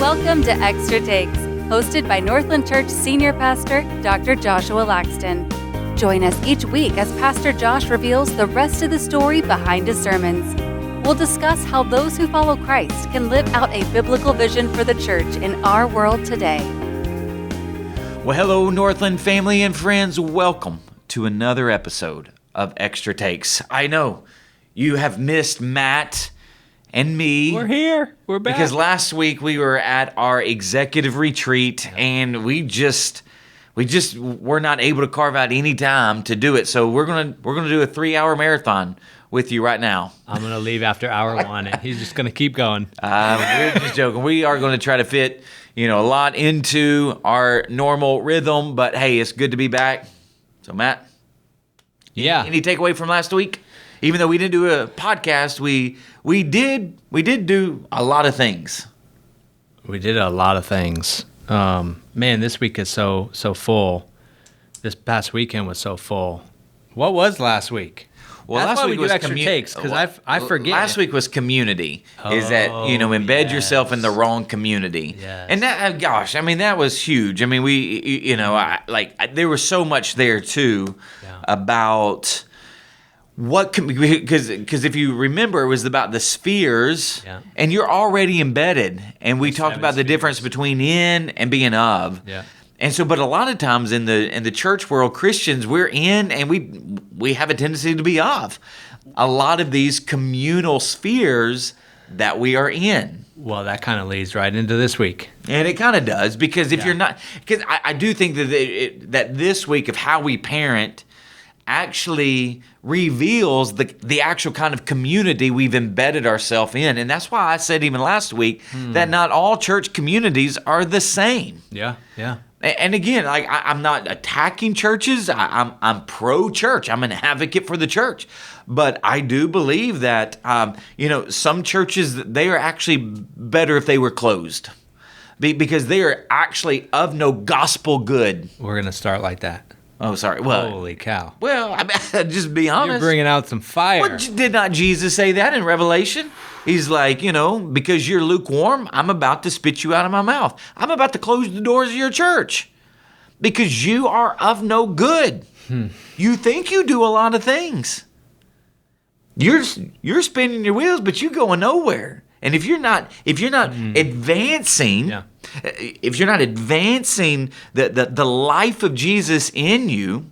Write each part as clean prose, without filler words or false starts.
Welcome to Extra Takes, hosted by Northland Church Senior Pastor, Dr. Joshua Laxton. Join us each week as Pastor Josh reveals the rest of the story behind his sermons. We'll discuss how those who follow Christ can live out a biblical vision for the church in our world today. Well, hello, Northland family and friends. Welcome to another episode of Extra Takes. I know you have missed Matt and me. We're here. We're back. Because last week we were at our executive retreat and we just were not able to carve out any time to do it. So we're gonna do a 3-hour marathon with you right now. I'm gonna leave after hour one, and he's just gonna keep going. We're just joking. We are going to try to fit a lot into our normal rhythm. But hey, it's good to be back. So Matt, any takeaway from last week? Even though we didn't do a podcast, we did do a lot of things. We did a lot of things. Man, this week is so full. This past weekend was so full. What was last week? Well, That's last why week we was do extra takes, because I forget. Last week was community. Is that embed yourself in the wrong community? Yes. And that, gosh, I mean, that was huge. I mean, there was so much there too about what, because if you remember, it was about the spheres, and you're already embedded. And we talked about the difference between in and being of. Yeah. And so, but a lot of times in the church world, Christians, we're in and we have a tendency to be of a lot of these communal spheres that we are in. Well, that kind of leads right into this week. And it kind of does, because if you're not, because I do think that this week of how we parent actually reveals the actual kind of community we've embedded ourselves in. And that's why I said even last week that not all church communities are the same. Yeah. And again, I'm not attacking churches. I'm pro-church. I'm an advocate for the church. But I do believe that, some churches, they are actually better if they were closed, because they are actually of no gospel good. We're going to start like that. Oh, sorry. Well, holy cow. Well, I mean, just be honest. You're bringing out some fire. Did not Jesus say that in Revelation? He's like, because you're lukewarm, I'm about to spit you out of my mouth. I'm about to close the doors of your church because you are of no good. You think you do a lot of things. You're spinning your wheels, but you're going nowhere. And if you're not advancing, if you're not advancing the life of Jesus in you,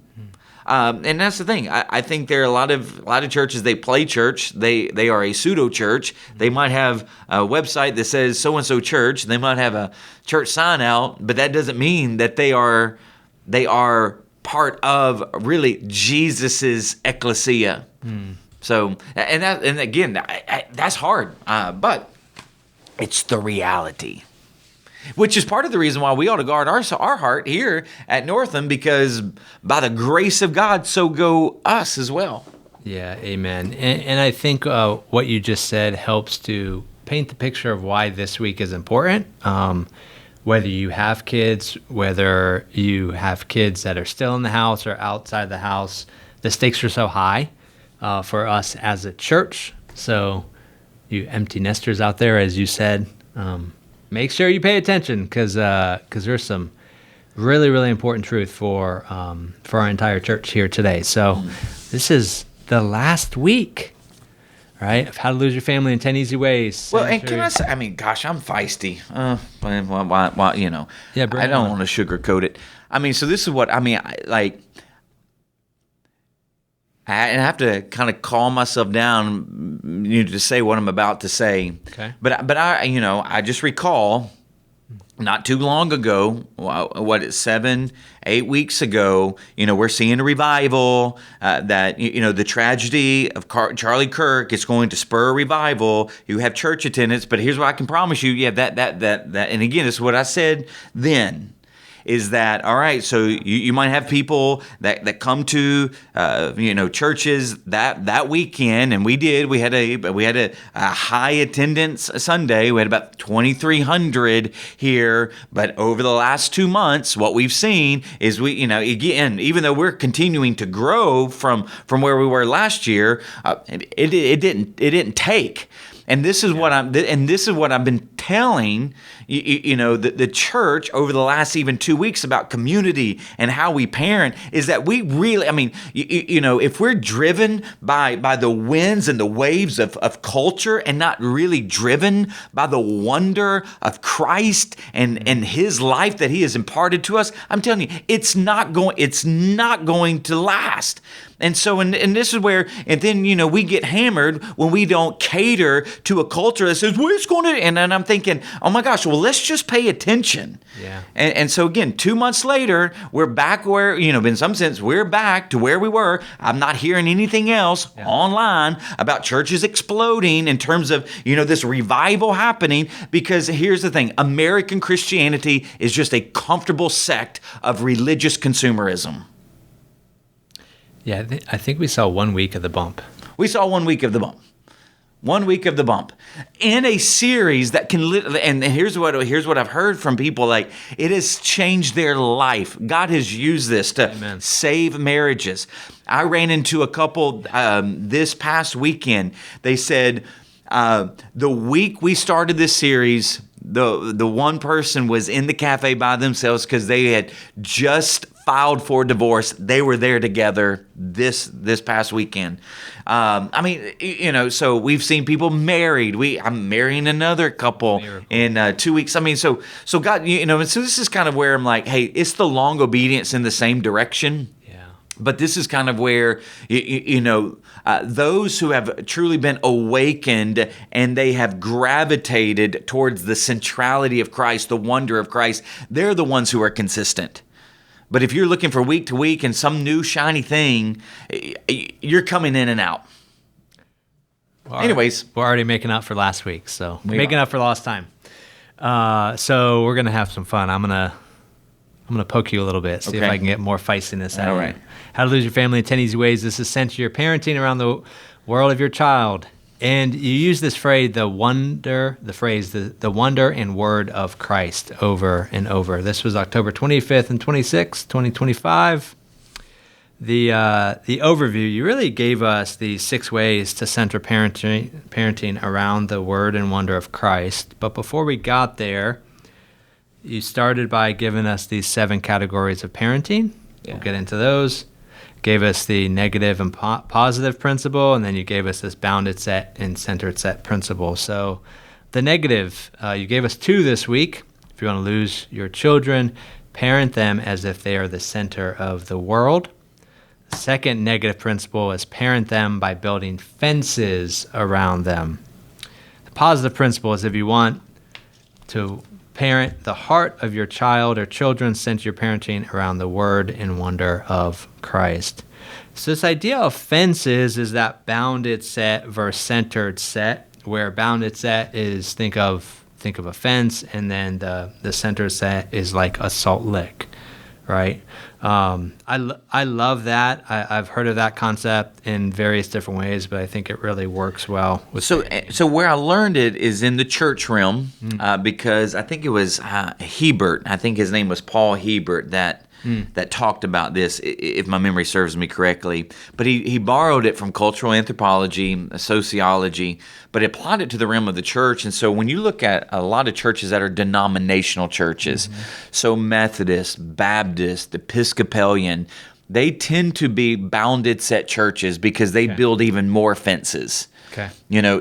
and that's the thing. I think there are a lot of churches. They play church. They are a pseudo church. They might have a website that says so and so church. They might have a church sign out, but that doesn't mean that they are part of really Jesus's ecclesia. So, and again, that's hard, but it's the reality, which is part of the reason why we ought to guard our heart here at Northland, because by the grace of God, so go us as well. Yeah, amen. And I think what you just said helps to paint the picture of why this week is important. Whether you have kids, whether you have kids that are still in the house or outside the house, the stakes are so high for us as a church. So you empty nesters out there, as you said, make sure you pay attention, because there's some really, really important truth for our entire church here today. So this is the last week, right, of How to Lose Your Family in 10 Easy Ways. Well, and can I say, I mean, gosh, I'm feisty. I don't want to sugarcoat it. I mean, so this is what, I mean, I have to kind of calm myself down, to say what I'm about to say. Okay. But I just recall not too long ago, 7-8 weeks ago, we're seeing a revival, that, the tragedy of Charlie Kirk is going to spur a revival. You have church attendance, but here's what I can promise you. You have that, and again, this is what I said then. Is that all right? So you might have people that come to churches that weekend, and we did. We had a high attendance Sunday. We had about 2,300 here. But over the last 2 months, what we've seen is again, even though we're continuing to grow from where we were last year, it didn't take. And this is what I've been telling the church over the last even 2 weeks about community and how we parent is that we really, if we're driven by the winds and the waves of culture and not really driven by the wonder of Christ and his life that he has imparted to us, I'm telling you, it's not going to last. And so, and this is where, and then, we get hammered when we don't cater to a culture that says, well, it's going to, and then I'm thinking, oh my gosh, well, let's just pay attention. Yeah. And so again, 2 months later, we're back where, in some sense, we're back to where we were. I'm not hearing anything else online about churches exploding in terms of, this revival happening, because here's the thing, American Christianity is just a comfortable sect of religious consumerism. Yeah, I think we saw 1 week of the bump. We saw 1 week of the bump. 1 week of the bump. In a series that can, and here's what I've heard from people, like, it has changed their life. God has used this to save marriages. I ran into a couple this past weekend. They said, the week we started this series, the one person was in the cafe by themselves because they had just filed for divorce. They were there together this past weekend. So we've seen people married. I'm marrying another couple in 2 weeks. So God, so this is kind of where I'm like, hey, it's the long obedience in the same direction. But this is kind of where, those who have truly been awakened and they have gravitated towards the centrality of Christ, the wonder of Christ, they're the ones who are consistent. But if you're looking for week to week and some new shiny thing, you're coming in and out. Anyways. We're already making up for last week, so making up for lost time. So we're going to have some fun. I'm going to poke you a little bit, see if I can get more feistiness out of you. How to Lose Your Family in 10 Easy Ways. This is sent to your parenting around the world of your child. And you use this phrase, the wonder and word of Christ over and over. This was October 25th and 26th, 2025. The overview, you really gave us these 6 ways to center parenting around the word and wonder of Christ. But before we got there, you started by giving us these 7 categories of parenting. We'll get into those. Gave us the negative and positive principle, and then you gave us this bounded set and centered set principle. So the negative, you gave us 2 this week. If you want to lose your children, parent them as if they are the center of the world. The second negative principle is parent them by building fences around them. The positive principle is if you want to parent the heart of your child or children, center your parenting around the word and wonder of Christ. So this idea of fences is that bounded set versus centered set, where bounded set is think of a fence, and then the centered set is like a salt lick, right? I love that. I've heard of that concept in various different ways, but I think it really works well with So where I learned it is in the church realm, because I think it was Hebert. I think his name was Paul Hebert that talked about this, if my memory serves me correctly. But he borrowed it from cultural anthropology, sociology, but he applied it to the realm of the church. And so when you look at a lot of churches that are denominational churches, so Methodist, Baptist, Episcopalian, they tend to be bounded set churches because they build even more fences. Okay.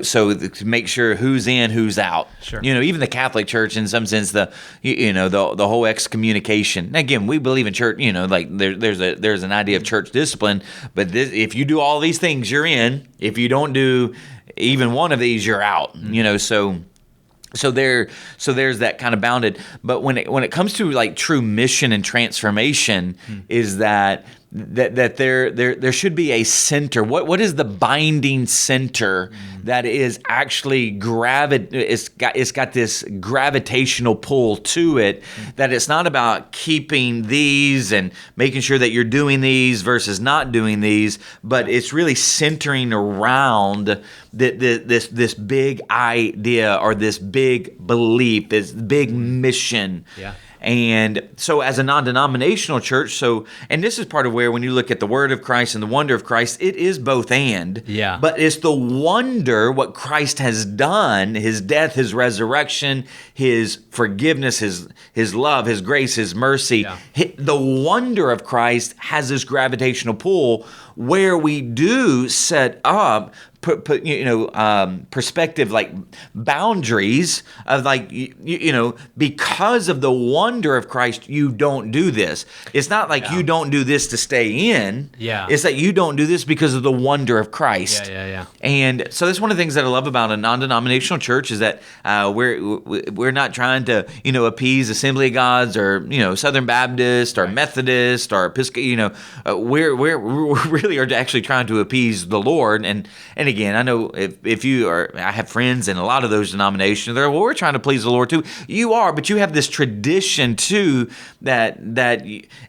So to make sure who's in, who's out. Sure. Even the Catholic Church, in some sense, the whole excommunication. Now, again, we believe in church. Like there's an idea of church discipline, but if you do all these things, you're in. If you don't do even one of these, you're out. So there's that kind of bounded. But when it comes to like true mission and transformation, is that there should be a center. What is the binding center that is actually it's got this gravitational pull to it, that it's not about keeping these and making sure that you're doing these versus not doing these, but it's really centering around this big idea or this big belief, this big mission. Yeah. And so as a non-denominational church, and this is part of where when you look at the word of Christ and the wonder of Christ, it is both and. Yeah. But it's the wonder, what Christ has done, his death, his resurrection, his forgiveness, his love, his grace, his mercy. Yeah. The wonder of Christ has this gravitational pull where we do set up perspective, like boundaries of like, because of the wonder of Christ, you don't do this. It's not like you don't do this to stay in. Yeah. It's that you don't do this because of the wonder of Christ. Yeah. And so that's one of the things that I love about a non-denominational church is that we're not trying to, appease Assembly of Gods or, Southern Baptist or Methodist or Episcopal, we really are actually trying to appease the Lord. And again, I know I have friends in a lot of those denominations. They're, we're trying to please the Lord too. You are, but you have this tradition too that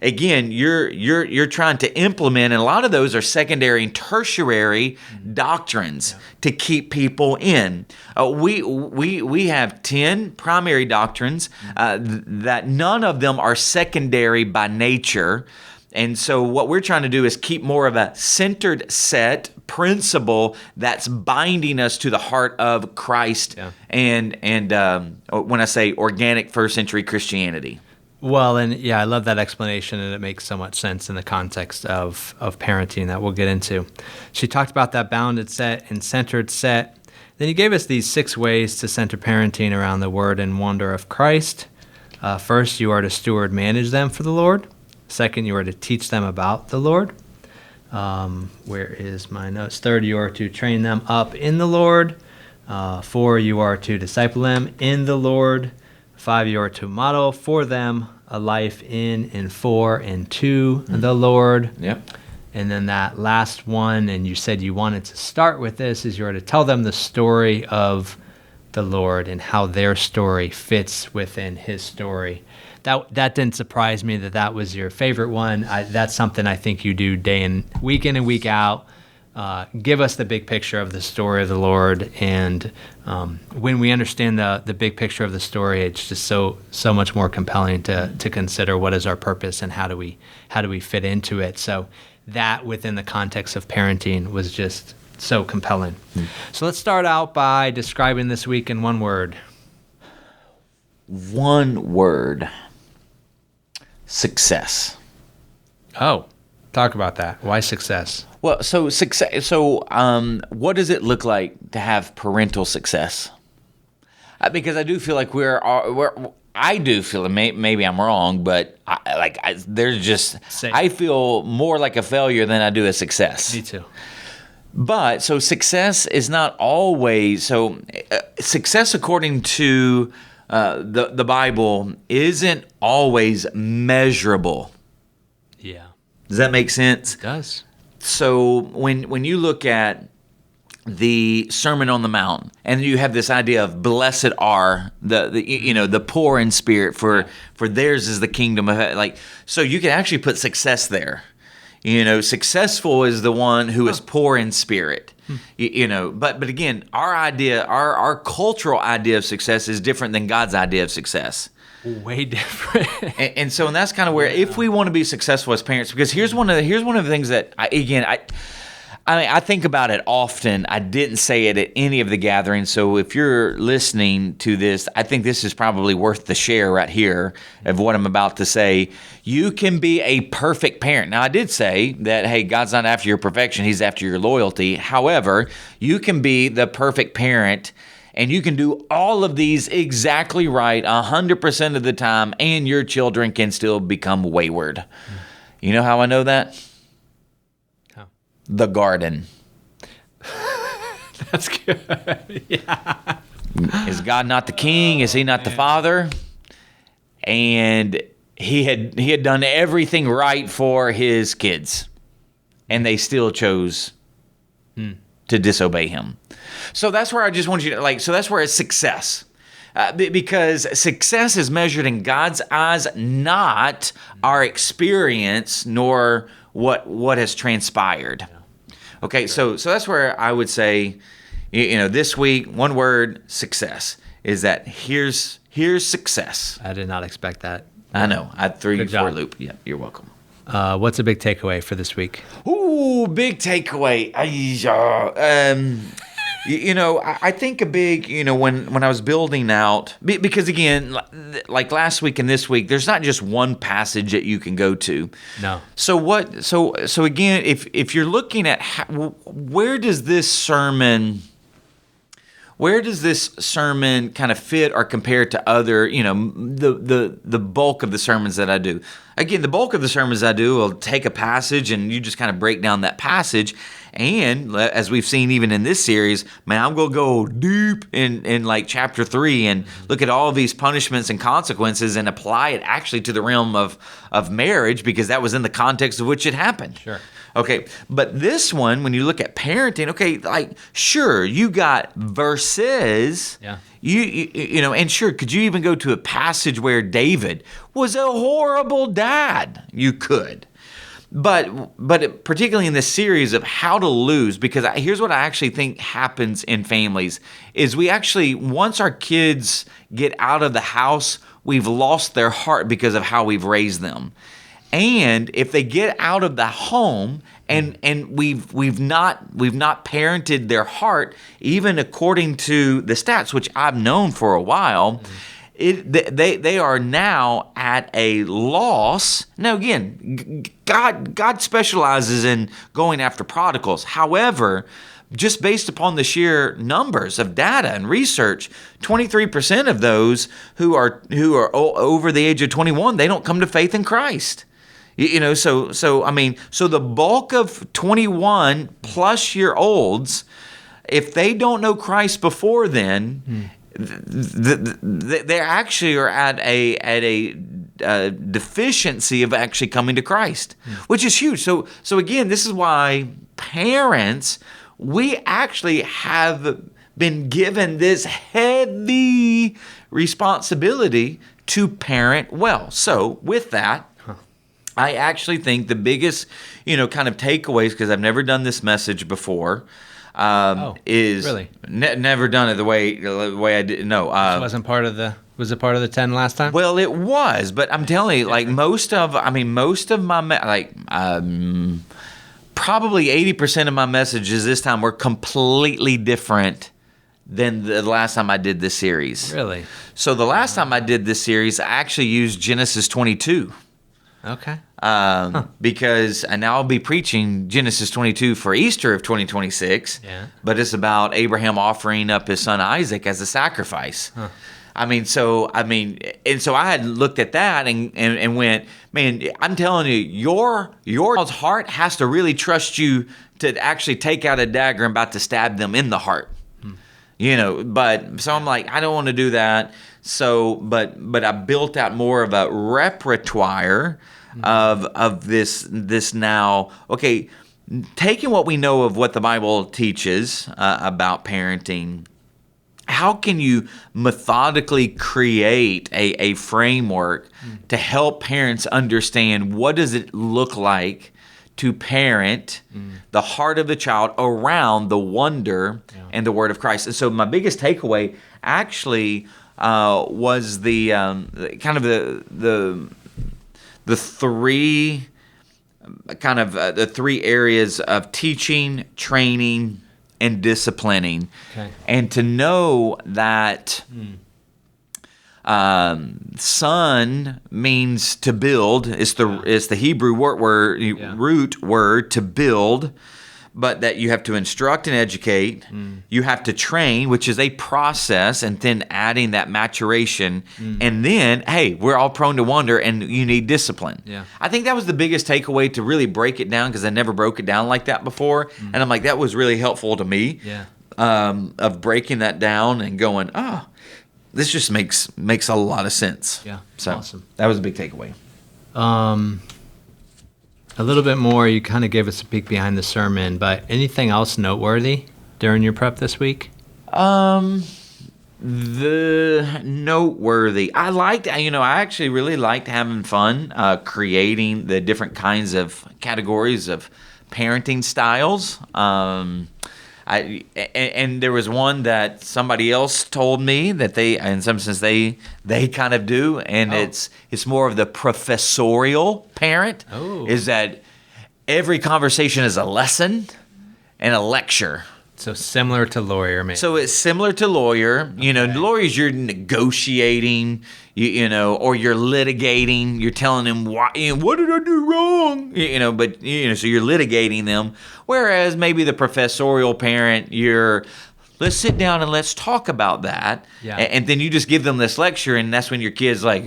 again you're trying to implement, and a lot of those are secondary and tertiary doctrines to keep people in. We have 10 primary doctrines that none of them are secondary by nature. And so what we're trying to do is keep more of a centered set principle that's binding us to the heart of Christ and when I say organic first century Christianity. Well, and I love that explanation, and it makes so much sense in the context of parenting that we'll get into. She talked about that bounded set and centered set. Then you gave us these 6 ways to center parenting around the word and wonder of Christ. First, you are to steward, manage them for the Lord. Second, you are to teach them about the Lord. Where is my notes? Third, you are to train them up in the Lord. 4, you are to disciple them in the Lord. 5, you are to model for them a life in and for and to the Lord. Yep. And then that last one, and you said you wanted to start with this, is you are to tell them the story of the Lord and how their story fits within his story. That didn't surprise me that was your favorite one. That's something I think you do week in and week out. Give us the big picture of the story of the Lord, and when we understand the big picture of the story, it's just so much more compelling to consider what is our purpose and how do we fit into it. So that within the context of parenting was just so compelling. So let's start out by describing this week in one word. One word. Success. Oh, talk about that. Why success? Well, so success. So, what does it look like to have parental success? Because I do feel like I do feel, and maybe I'm wrong, but I feel more like a failure than I do a success. Me too. But so success is not always success according to the Bible isn't always measurable. Yeah. Does that make sense? It does. So when you look at the Sermon on the Mount, and you have this idea of blessed are the poor in spirit, for theirs is the kingdom of so you can actually put success there. Successful is the one who is poor in spirit. But again, our cultural idea of success is different than God's idea of success. Way different. and that's kind of where, if we want to be successful as parents, because here's one of the things that I think about it often. I didn't say it at any of the gatherings, so if you're listening to this, I think this is probably worth the share right here of what I'm about to say. You can be a perfect parent. Now, I did say that, hey, God's not after your perfection, he's after your loyalty. However, you can be the perfect parent, and you can do all of these exactly right 100% of the time, and your children can still become wayward. You know how I know that? The garden. That's good. Yeah. Is God not the king? Is he not the father? And he had done everything right for his kids, and they still chose to disobey him. So that's where I just want you to so that's where it's success. Because success is measured in God's eyes, not our experience nor what has transpired. Okay, so that's where I would say, this week, one word, success, is that here's success. I did not expect that. I know. I threw you Good for a job. loop. Yeah, you're welcome. What's a big takeaway for this week? Ooh, big takeaway. I think a big, when I was building out, because again, like last week and this week, there's not just one passage that you can go to. No. So again, if you're looking at where does this sermon kind of fit or compare to other, the bulk of the sermons that I do? Again, the bulk of the sermons I do will take a passage and you just kind of break down that passage. And as we've seen even in this series, man, I'm going to go deep in like chapter 3 and look at all of these punishments and consequences and apply it actually to the realm of marriage, because that was in the context of which it happened. Sure. Okay, but this one, when you look at parenting, okay, like, sure, you got verses. Yeah. And sure, could you even go to a passage where David was a horrible dad? You could. But particularly in this series of how to lose, because here's what I actually think happens in families, is we actually, once our kids get out of the house, we've lost their heart because of how we've raised them. And if they get out of the home and we've not parented their heart, even according to the stats, which I've known for a while, they are now at a loss. Now again, God specializes in going after prodigals. However, just based upon the sheer numbers of data and research, 23% of those who are over the age of 21, they don't come to faith in Christ. So the bulk of 21 plus year olds, if they don't know Christ before then, they actually are at a deficiency of actually coming to Christ, which is huge. So again, this is why parents, we actually have been given this heavy responsibility to parent well. So with that, I actually think the biggest, kind of takeaways, because I've never done this message before, is really? Never done it the way I did. No, Was it part of the 10 last time? Well, it was, but I'm telling you, like most of my probably 80% of my messages this time were completely different than the last time I did this series. Really? So the last time I did this series, I actually used Genesis 22. Okay. Because now I'll be preaching Genesis 22 for Easter of 2026. Yeah. But it's about Abraham offering up his son Isaac as a sacrifice. Huh. And so I had looked at that and went, man, I'm telling you, your child's heart has to really trust you to actually take out a dagger and about to stab them in the heart. But so I'm like, I don't want to do that. So, but I built out more of a repertoire of this now. Okay, taking what we know of what the Bible teaches about parenting, how can you methodically create a framework to help parents understand what does it look like to parent the heart of the child around the wonder and the word of Christ? And so my biggest takeaway actually was the kind of the three areas of teaching, training, and disciplining. Okay. And to know that son means to build. It's the Hebrew root word to build, but that you have to instruct and educate. You have to train, which is a process, and then adding that maturation. And then, hey, we're all prone to wander, and you need discipline. Yeah. I think that was the biggest takeaway, to really break it down, because I never broke it down like that before. And I'm like, that was really helpful to me, of breaking that down and going, this just makes a lot of sense. Yeah, so awesome. That was a big takeaway. A little bit more, you kind of gave us a peek behind the sermon, but anything else noteworthy during your prep this week? The noteworthy. I actually really liked having fun creating the different kinds of categories of parenting styles. And there was one that somebody else told me that they, in some sense, they kind of do, and it's more of the professorial parent. Is that every conversation is a lesson and a lecture. So similar to lawyer, maybe. So it's similar to lawyer. You know, lawyers, you're negotiating, you know, or you're litigating. You're telling them, why, what did I do wrong? But, so you're litigating them. Whereas maybe the professorial parent, let's sit down and let's talk about that. Yeah. And then you just give them this lecture, and that's when your kid's like,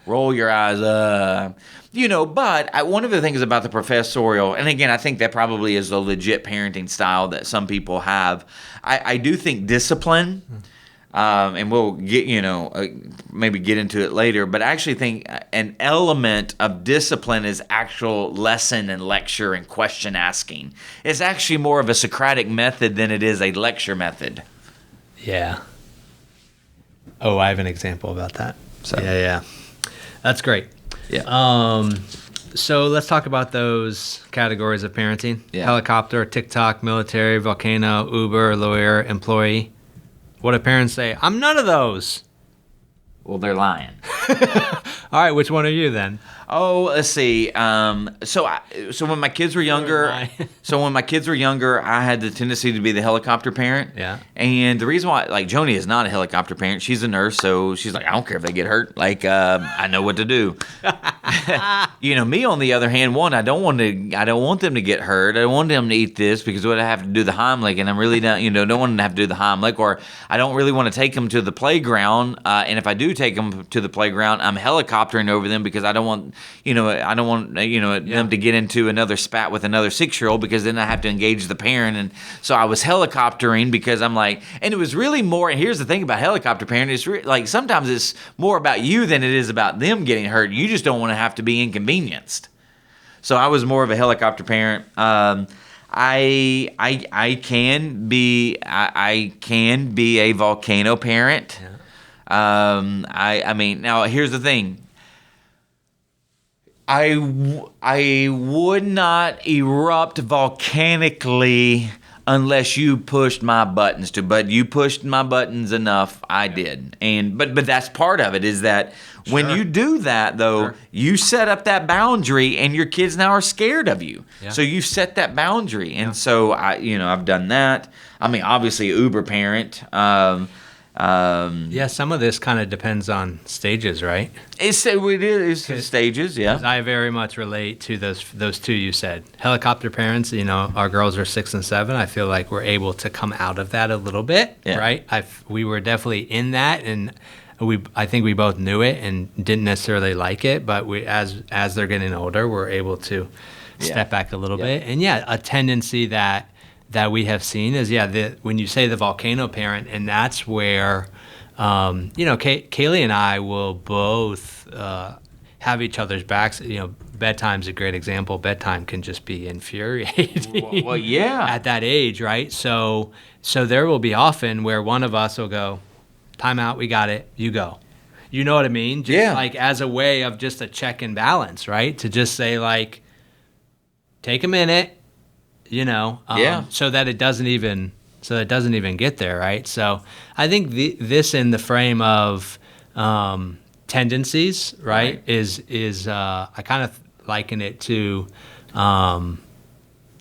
roll your eyes up. But one of the things about the professorial, and again, I think that probably is a legit parenting style that some people have. I do think discipline, and we'll get, maybe get into it later, but I actually think an element of discipline is actual lesson and lecture and question asking. It's actually more of a Socratic method than it is a lecture method. Yeah. Oh, I have an example about that. So. Yeah. That's great. Yeah. So let's talk about those categories of parenting. Yeah. Helicopter, TikTok, military, volcano, Uber, lawyer, employee. What do parents say? I'm none of those. Well, they're lying. All right, which one are you then? Oh, let's see. So when my kids were younger, I had the tendency to be the helicopter parent. Yeah. And the reason why, like, Joni is not a helicopter parent. She's a nurse, so she's like, I don't care if they get hurt. Like, I know what to do. Me on the other hand, I don't want them to get hurt. I don't want them to eat this because what I have to do the Heimlich, and I'm really not, don't want them to have to do the Heimlich, or I don't really want to take them to the playground. And if I do take them to the playground, I'm helicoptering over them because I don't want them to get into another spat with another 6-year-old, because then I have to engage the parent. And so I was helicoptering because I'm like, and it was really more, and here's the thing about helicopter parent, it's like sometimes it's more about you than it is about them getting hurt. You just don't want to have to be inconvenienced. So I was more of a helicopter parent. I can be a volcano parent. Yeah. Now here's the thing. I would not erupt volcanically unless you pushed my buttons to. But you pushed my buttons enough, I did. But that's part of it, is that when you do that, though, you set up that boundary, and your kids now are scared of you. Yeah. So you set that boundary, and so I've done that. Obviously, Uber parent. Some of this kind of depends on stages, right? It's stages, yeah. I very much relate to those two you said. Helicopter parents, our girls are 6 and 7. I feel like we're able to come out of that a little bit, right? We were definitely in that, and I think we both knew it and didn't necessarily like it, but as they're getting older, we're able to step back a little bit. And a tendency that we have seen is, when you say the volcano parent, and that's where, Kaylee and I will both have each other's backs. Bedtime's a great example. Bedtime can just be infuriating. Well, yeah. At that age, right? So there will be often where one of us will go, time out, we got it, you go. You know what I mean? Just like as a way of just a check and balance, right? To just say, like, take a minute. So that it doesn't even get there, right? So I think this in the frame of tendencies, right? is I kind of liken it to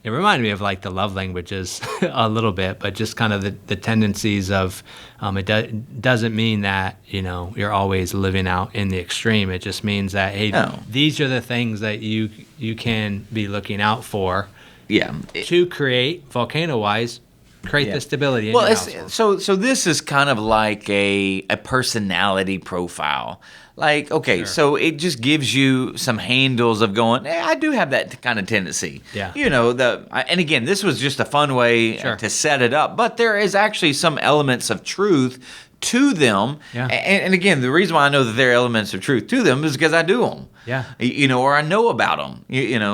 it reminded me of like the love languages a little bit, but just kind of the tendencies of it doesn't mean that you're always living out in the extreme. It just means that these are the things that you can be looking out for. Yeah. To create, volcano-wise, the stability in your household. So this is kind of like a personality profile. Like, okay, so it just gives you some handles of going, I do have that kind of tendency. Yeah. And again, this was just a fun way to set it up, but there is actually some elements of truth to them. Yeah. And again, the reason why I know that there are elements of truth to them is because I do them. Yeah. Or I know about them.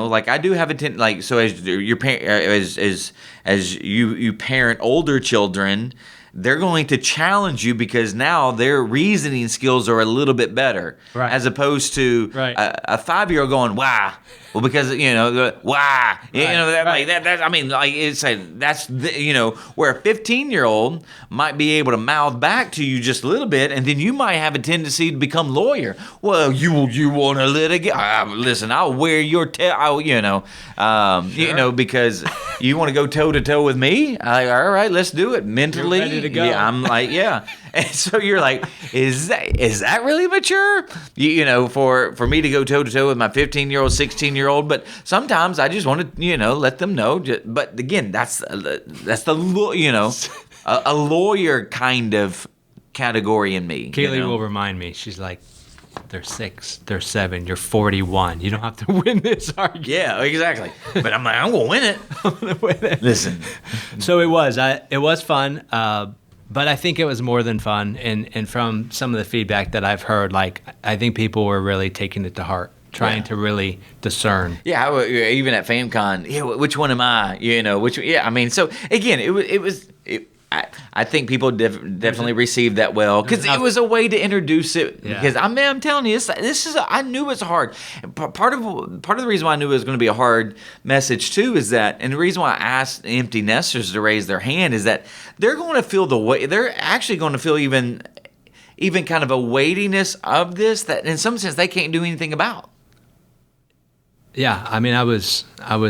Like I do have a so as your as you parent older children, they're going to challenge you because now their reasoning skills are a little bit better, right. as opposed to a 5-year-old going, wow, Well, because why? Right. That. I mean, like it's that's where a 15-year-old might be able to mouth back to you just a little bit, and then you might have a tendency to become lawyer. Well, you want to litigate? Listen, I'll wear your tail. Sure. Because you want to go toe to toe with me. All right, let's do it mentally. You're ready to go. Yeah, I'm like, yeah. And so you're like, is that really mature? For me to go toe to toe with my 15-year-old, 16-year-old. But sometimes I just want to, let them know. But again, that's the a lawyer kind of category in me. Kaylee will remind me. She's like, they're 6, they're 7, you're 41. You don't have to win this argument. Yeah, exactly. But I'm like, I'm gonna win it. I'm gonna win it. Listen. So it was fun. But I think it was more than fun, and from some of the feedback that I've heard, like I think people were really taking it to heart, trying to really discern. Yeah, even at FamCon, which one am I? Which? Yeah, I mean, so again, I think people definitely received that well because it was a way to introduce it. Yeah. Because I'm telling you, I knew it's hard. Part of the reason why I knew it was going to be a hard message too is that, and the reason why I asked empty nesters to raise their hand is that they're going to feel the way. They're actually going to feel even kind of a weightiness of this that, in some sense, they can't do anything about. Yeah, I mean, I was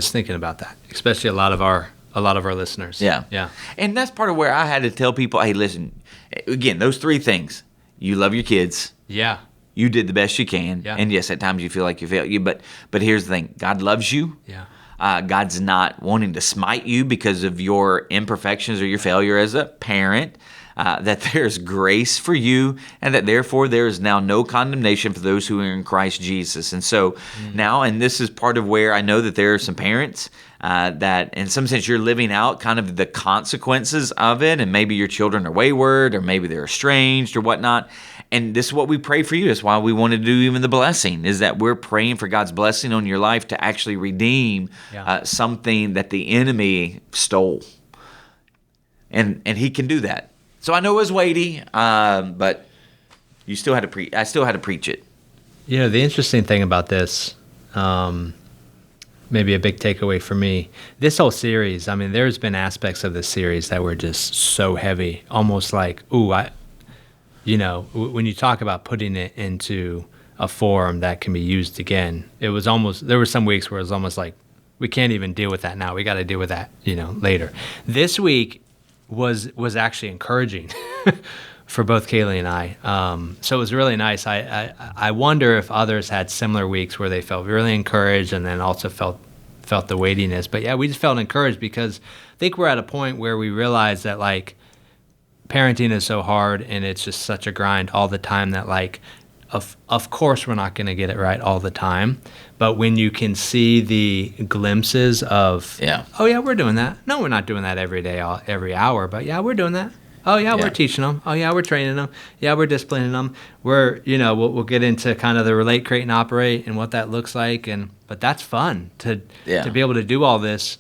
thinking about that, especially a lot of our listeners. Yeah. And that's part of where I had to tell people, hey, listen, again, those 3 things. You love your kids. Yeah. You did the best you can. Yeah. And yes, at times you feel like you failed. But here's the thing. God loves you. Yeah. God's not wanting to smite you because of your imperfections or your failure as a parent. That there's grace for you, and that therefore there is now no condemnation for those who are in Christ Jesus. And so now, and this is part of where I know that there are some parents that in some sense you're living out kind of the consequences of it, and maybe your children are wayward, or maybe they're estranged or whatnot. And this is what we pray for you. That's why we want to do even the blessing, is that we're praying for God's blessing on your life to actually redeem something that the enemy stole. And he can do that. So I know it was weighty, but you still had to I still had to preach it. The interesting thing about this, maybe a big takeaway for me, this whole series, I mean, there's been aspects of this series that were just so heavy, almost like, when you talk about putting it into a form that can be used again, there were some weeks where it was almost like, we can't even deal with that now. We got to deal with that, later. This week was actually encouraging for both Kaylee and I. So it was really nice. I wonder if others had similar weeks where they felt really encouraged and then also felt the weightiness. But yeah, we just felt encouraged because I think we're at a point where we realize that like parenting is so hard and it's just such a grind all the time that like of course we're not going to get it right all the time. But when you can see the glimpses of, oh yeah, we're doing that. No, we're not doing that every day, every hour, but yeah, we're doing that. Oh yeah, we're teaching them. Oh yeah, we're training them. Yeah, we're disciplining them. We're, we'll get into kind of the relate, create, and operate and what that looks like. But that's fun to be able to do all this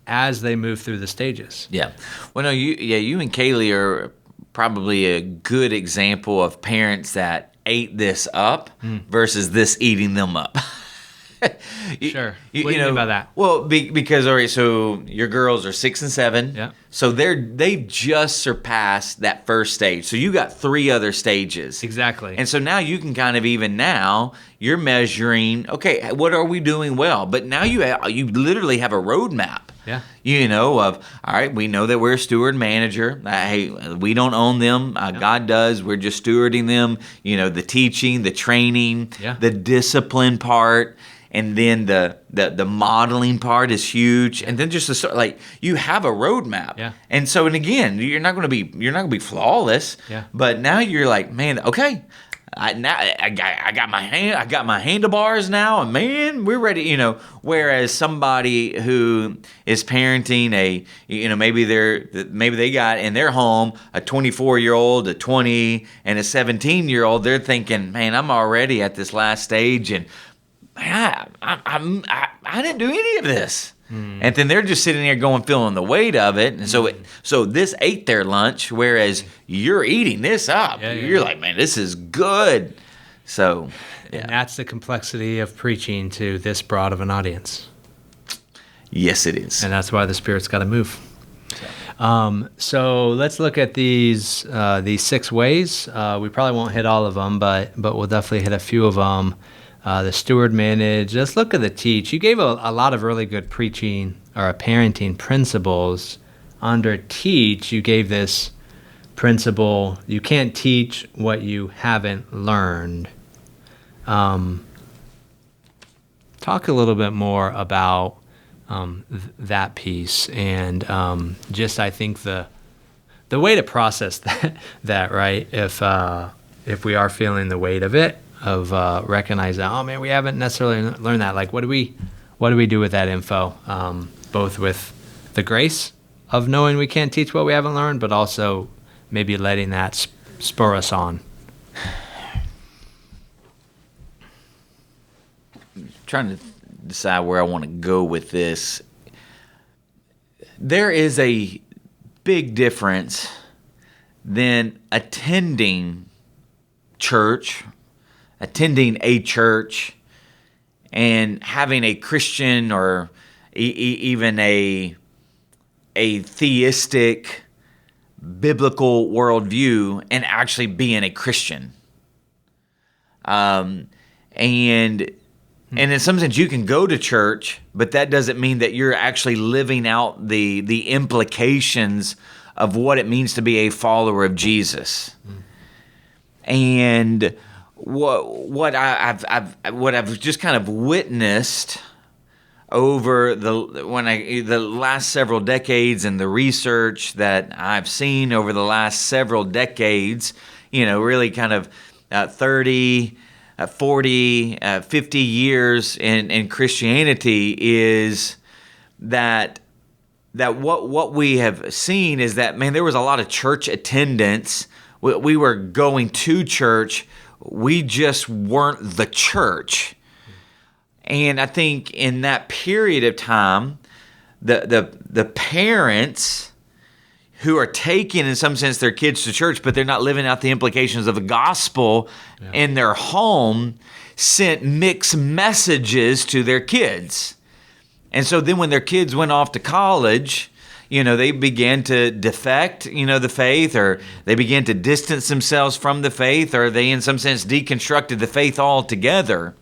as they move through the stages. Yeah. Well, no, you and Kaylee are probably a good example of parents that ate this up versus this eating them up. Sure. What do you mean by that? Well, because all right, so your girls are 6 and 7. Yeah. So they've just surpassed that first stage. So you got 3 other stages. Exactly. And so now you can kind of you're measuring. Okay, what are we doing well? But now you literally have a roadmap. Yeah. Of all right, we know that we're a steward manager. Hey, we don't own them. God does. We're just stewarding them. The teaching, the training, the discipline part. And then the modeling part is huge, and then just you have a roadmap, and so again you're not going to be flawless, but now you're like, man, okay, I got my handlebars now, and man, we're ready, Whereas somebody who is parenting maybe they got in their home a 24-year-old, a 20, and a 17-year-old, they're thinking, man, I'm already at this last stage, and I didn't do any of this. And then they're just sitting there feeling the weight of it. And so this ate their lunch, whereas you're eating this up. You're like, man, this is good. So, And that's the complexity of preaching to this broad of an audience. yes, it is. And that's why the Spirit's got to move. So let's look at these 6 ways. We probably won't hit all of them, but we'll definitely hit a few of them. The steward, manage. Let's look at the teach. You gave a lot of really good preaching or parenting principles. Under teach, you gave this principle: you can't teach what you haven't learned. Talk a little bit more about that piece, and just I think the way to process that right, if we are feeling the weight of it, of recognizing, oh man, we haven't necessarily learned that. Like, what do we do with that info? Both with the grace of knowing we can't teach what we haven't learned, but also maybe letting that spur us on. Trying to decide where I want to go with this. There is a big difference than attending a church, and having a Christian or even a theistic biblical worldview, and actually being a Christian. And in some sense, you can go to church, but that doesn't mean that you're actually living out the implications of what it means to be a follower of Jesus. And what I've just kind of witnessed over the last several decades, and the research that I've seen over the last several decades, really kind of 30, 40, 50 years in Christianity, is that what we have seen is that, man, there was a lot of church attendance. We were going to church. We just weren't the church. And I think in that period of time, the parents who are taking, in some sense, their kids to church, but they're not living out the implications of the gospel in their home, sent mixed messages to their kids. And so then when their kids went off to college, they began to defect, the faith, or they began to distance themselves from the faith, or they, in some sense, deconstructed the faith altogether.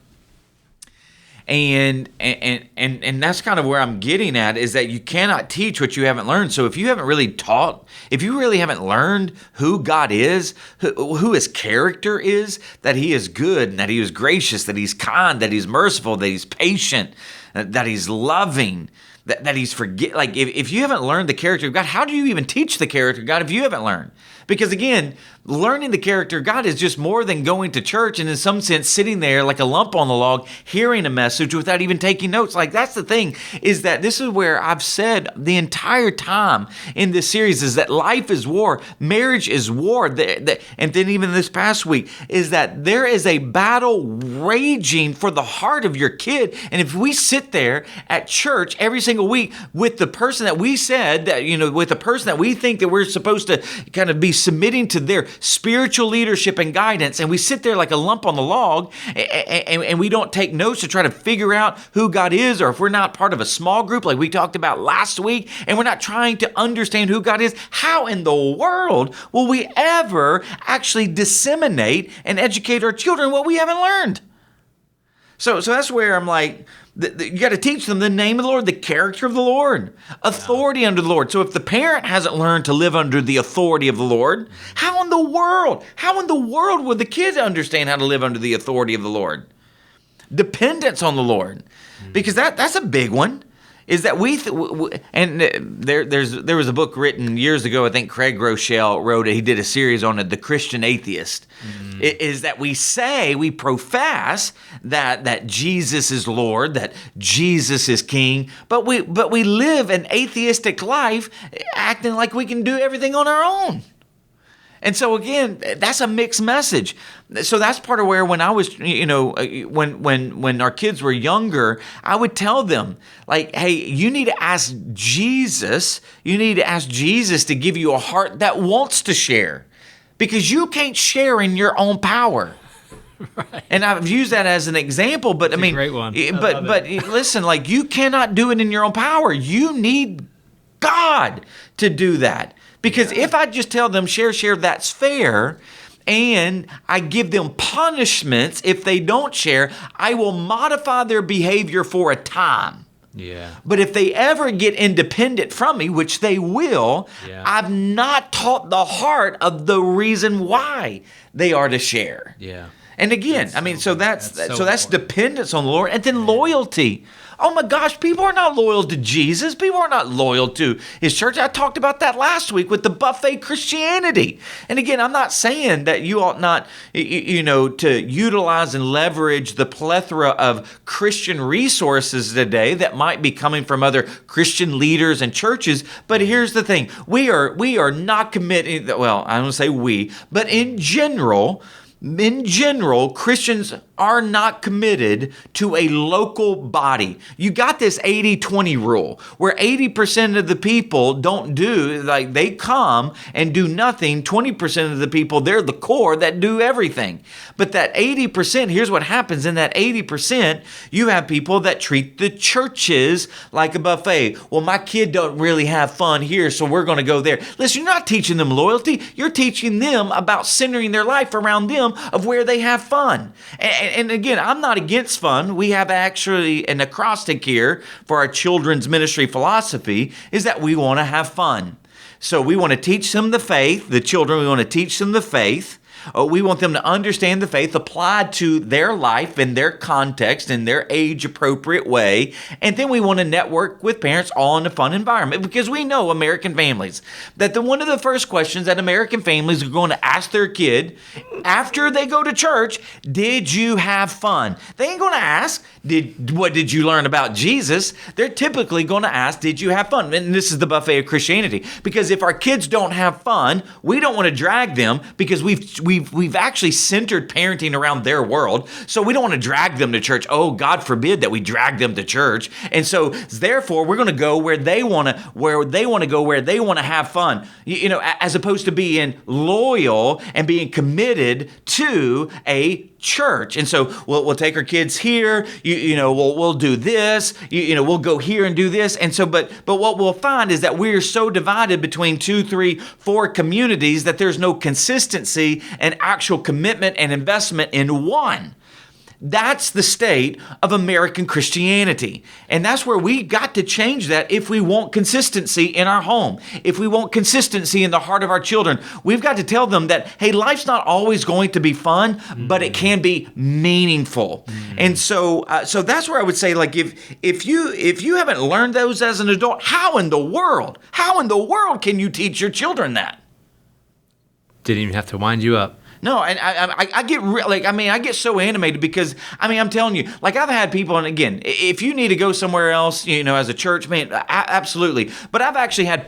And that's kind of where I'm getting at, is that you cannot teach what you haven't learned. So if you haven't really taught, if you really haven't learned who God is, who his character is, that he is good, and that he is gracious, that he's kind, that he's merciful, that he's patient, that he's loving, that he's if you haven't learned the character of God, how do you even teach the character of God if you haven't learned? Because again, learning the character of God is just more than going to church and in some sense sitting there like a lump on the log, hearing a message without even taking notes. Like, that's the thing, is that this is where I've said the entire time in this series is that life is war, marriage is war. And then even this past week is that there is a battle raging for the heart of your kid. And if we sit there at church every single week with the person that we said that, with the person that we think that we're supposed to kind of be submitting to their spiritual leadership and guidance, and we sit there like a lump on the log, and we don't take notes to try to figure out who God is, or if we're not part of a small group like we talked about last week, and we're not trying to understand who God is, how in the world will we ever actually disseminate and educate our children what we haven't learned? So that's where I'm like, you got to teach them the name of the Lord, the character of the Lord, authority under the Lord. So if the parent hasn't learned to live under the authority of the Lord, how in the world would the kids understand how to live under the authority of the Lord? Dependence on the Lord, because that's a big one. Is that there was a book written years ago, I think Craig Rochelle wrote it. He did a series on it, The Christian Atheist. It is that we profess that Jesus is Lord, that Jesus is King, but we live an atheistic life acting like we can do everything on our own. And so again, that's a mixed message. So that's part of where when I was, when our kids were younger, I would tell them, like, hey, you need to ask Jesus. You need to ask Jesus to give you a heart that wants to share, because you can't share in your own power. Right. And I've used that as an example, but I mean, a great one. But listen, like, you cannot do it in your own power. You need God to do that. Because if I just tell them share, that's fair, and I give them punishments if they don't share, I will modify their behavior for a time. Yeah. But if they ever get independent from me, which they will, Yeah. I've not taught the heart of the reason why they are to share. Yeah. And again, that's important. dependence on the Lord, and then loyalty. Oh my gosh, people are not loyal to Jesus. People are not loyal to his church. I talked about that last week with the buffet Christianity. And again, I'm not saying that you ought not, to utilize and leverage the plethora of Christian resources today that might be coming from other Christian leaders and churches. But here's the thing. We are not committed, well, I don't say we, but in general, Christians are not committed to a local body. You got this 80-20 rule where 80% of the people don't do, like, they come and do nothing. 20% of the people, they're the core that do everything. But that 80%, here's what happens. In that 80%, you have people that treat the churches like a buffet. Well, my kid don't really have fun here, so we're going to go there. Listen, you're not teaching them loyalty. You're teaching them about centering their life around them of where they have fun. And again, I'm not against fun. We have actually an acrostic here for our children's ministry philosophy is that we want to have fun. So we want to teach them the faith. The children, we want to teach them the faith. We want them to understand the faith applied to their life and their context in their age-appropriate way. And then we want to network with parents all in a fun environment, because we know American families that one of the first questions that American families are going to ask their kid after they go to church, did you have fun? They ain't going to ask, what did you learn about Jesus? They're typically going to ask, did you have fun? And this is the buffet of Christianity. Because if our kids don't have fun, we don't want to drag them, because we've actually centered parenting around their world. So we don't want to drag them to church. Oh, God forbid that we drag them to church. And so therefore we're going to go where they want to go, where they want to have fun, as opposed to being loyal and being committed to a church. And so we'll take our kids here, we'll do this, we'll go here and do this. And so, but what we'll find is that we're so divided between 2, 3, 4 communities that there's no consistency and actual commitment and investment in one. That's the state of American Christianity. And that's where we got to change that if we want consistency in our home, if we want consistency in the heart of our children. We've got to tell them that, hey, life's not always going to be fun, but it can be meaningful. And so that's where I would say, like, if you haven't learned those as an adult, how in the world can you teach your children that? Didn't even have to wind you up. No, and I get I get so animated because I'm telling you, like, I've had people, and again, if you need to go somewhere else, as a church, man, absolutely. But I've actually had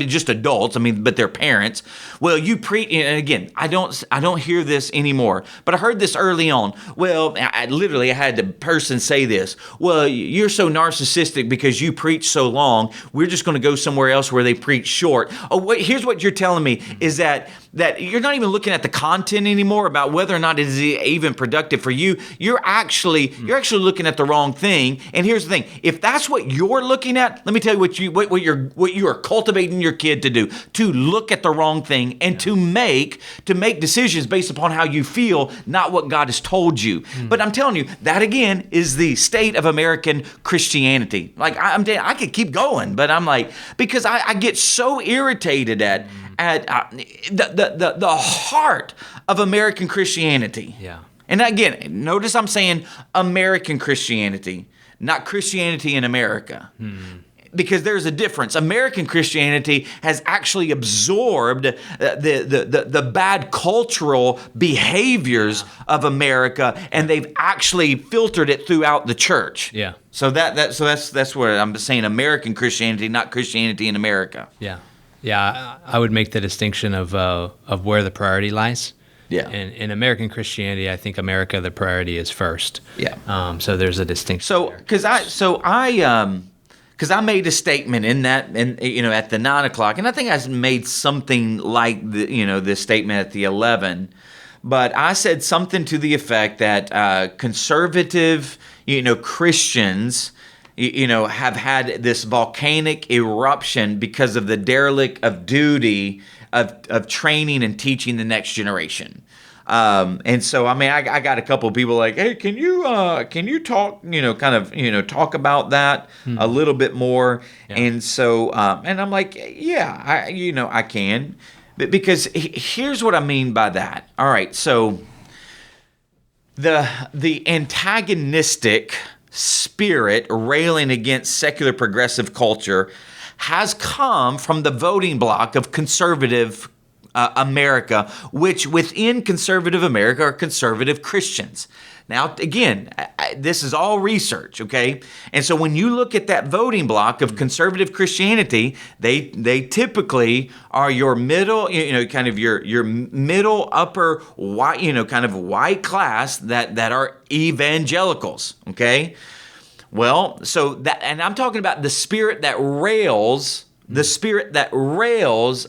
just adults, but they're parents. Well, you preach, and again, I don't hear this anymore, but I heard this early on. Well, I had the person say this. Well, you're so narcissistic because you preach so long. We're just going to go somewhere else where they preach short. Oh, wait, here's what you're telling me is that you're not even looking at the content anymore about whether or not it is even productive for you. You're actually looking at the wrong thing. And here's the thing: if that's what you're looking at, let me tell you what you are cultivating your kid to do: to look at the wrong thing and to make decisions based upon how you feel, not what God has told you. But I'm telling you, that again is the state of American Christianity. Like, I could keep going, but I'm like, because I get so irritated at the heart of American Christianity. Yeah. And again, notice I'm saying American Christianity, not Christianity in America. Because there's a difference. American Christianity has actually absorbed the bad cultural behaviors of America, and they've actually filtered it throughout the church. Yeah. So that's what I'm saying: American Christianity, not Christianity in America. Yeah. Yeah, I would make the distinction of where the priority lies. Yeah. And in American Christianity, I think America, the priority is first. Yeah. So there's a distinction. So because I made a statement in that, and at the 9 o'clock, and I think I made something like this statement at the 11. but I said something to the effect that conservative, Christians, have had this volcanic eruption because of the derelict of duty of training and teaching the next generation. And so, I got a couple of people like, hey, can you talk, talk about that a little bit more? Yeah. And so, and I'm like, yeah, I can, because here's what I mean by that. All right. So the antagonistic spirit railing against secular progressive culture has come from the voting bloc of conservative America, which within conservative America are conservative Christians. Now, again, this is all research, okay? And so when you look at that voting bloc of conservative Christianity, they typically are your middle, kind of your middle upper white, kind of white class that are evangelicals, okay? Well, so that, and I'm talking about the spirit that rails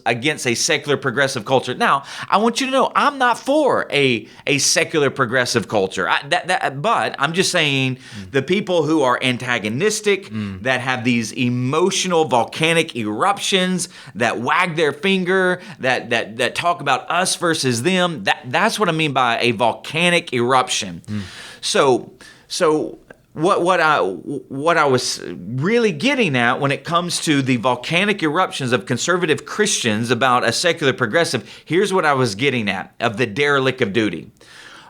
against a secular progressive culture. Now, I want you to know I'm not for a secular progressive culture. But I'm just saying the people who are antagonistic, that have these emotional volcanic eruptions, that wag their finger, that talk about us versus them, that's what I mean by a volcanic eruption. So what I was really getting at when it comes to the volcanic eruptions of conservative Christians about a secular progressive, here's what I was getting at of the derelict of duty.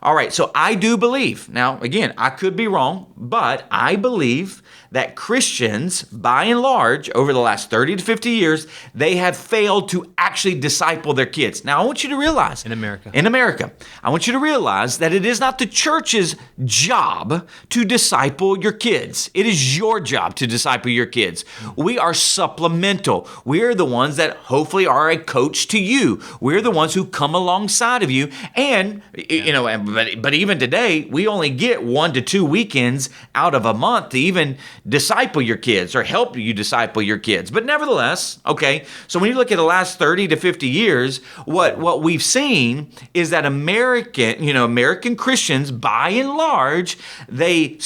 All right, so I do believe, now again, I could be wrong, but I believe that Christians, by and large, over the last 30 to 50 years, they have failed to actually disciple their kids. Now, I want you to realize, in America, I want you to realize that it is not the church's job to disciple your kids. It is your job to disciple your kids. We are supplemental. We are the ones that hopefully are a coach to you. We're the ones who come alongside of you. And, but even today, we only get 1 to 2 weekends out of a month to even disciple your kids or help you disciple your kids. But nevertheless, okay, so when you look at the last 30 to 50 years, what we've seen is that American Christians, by and large, they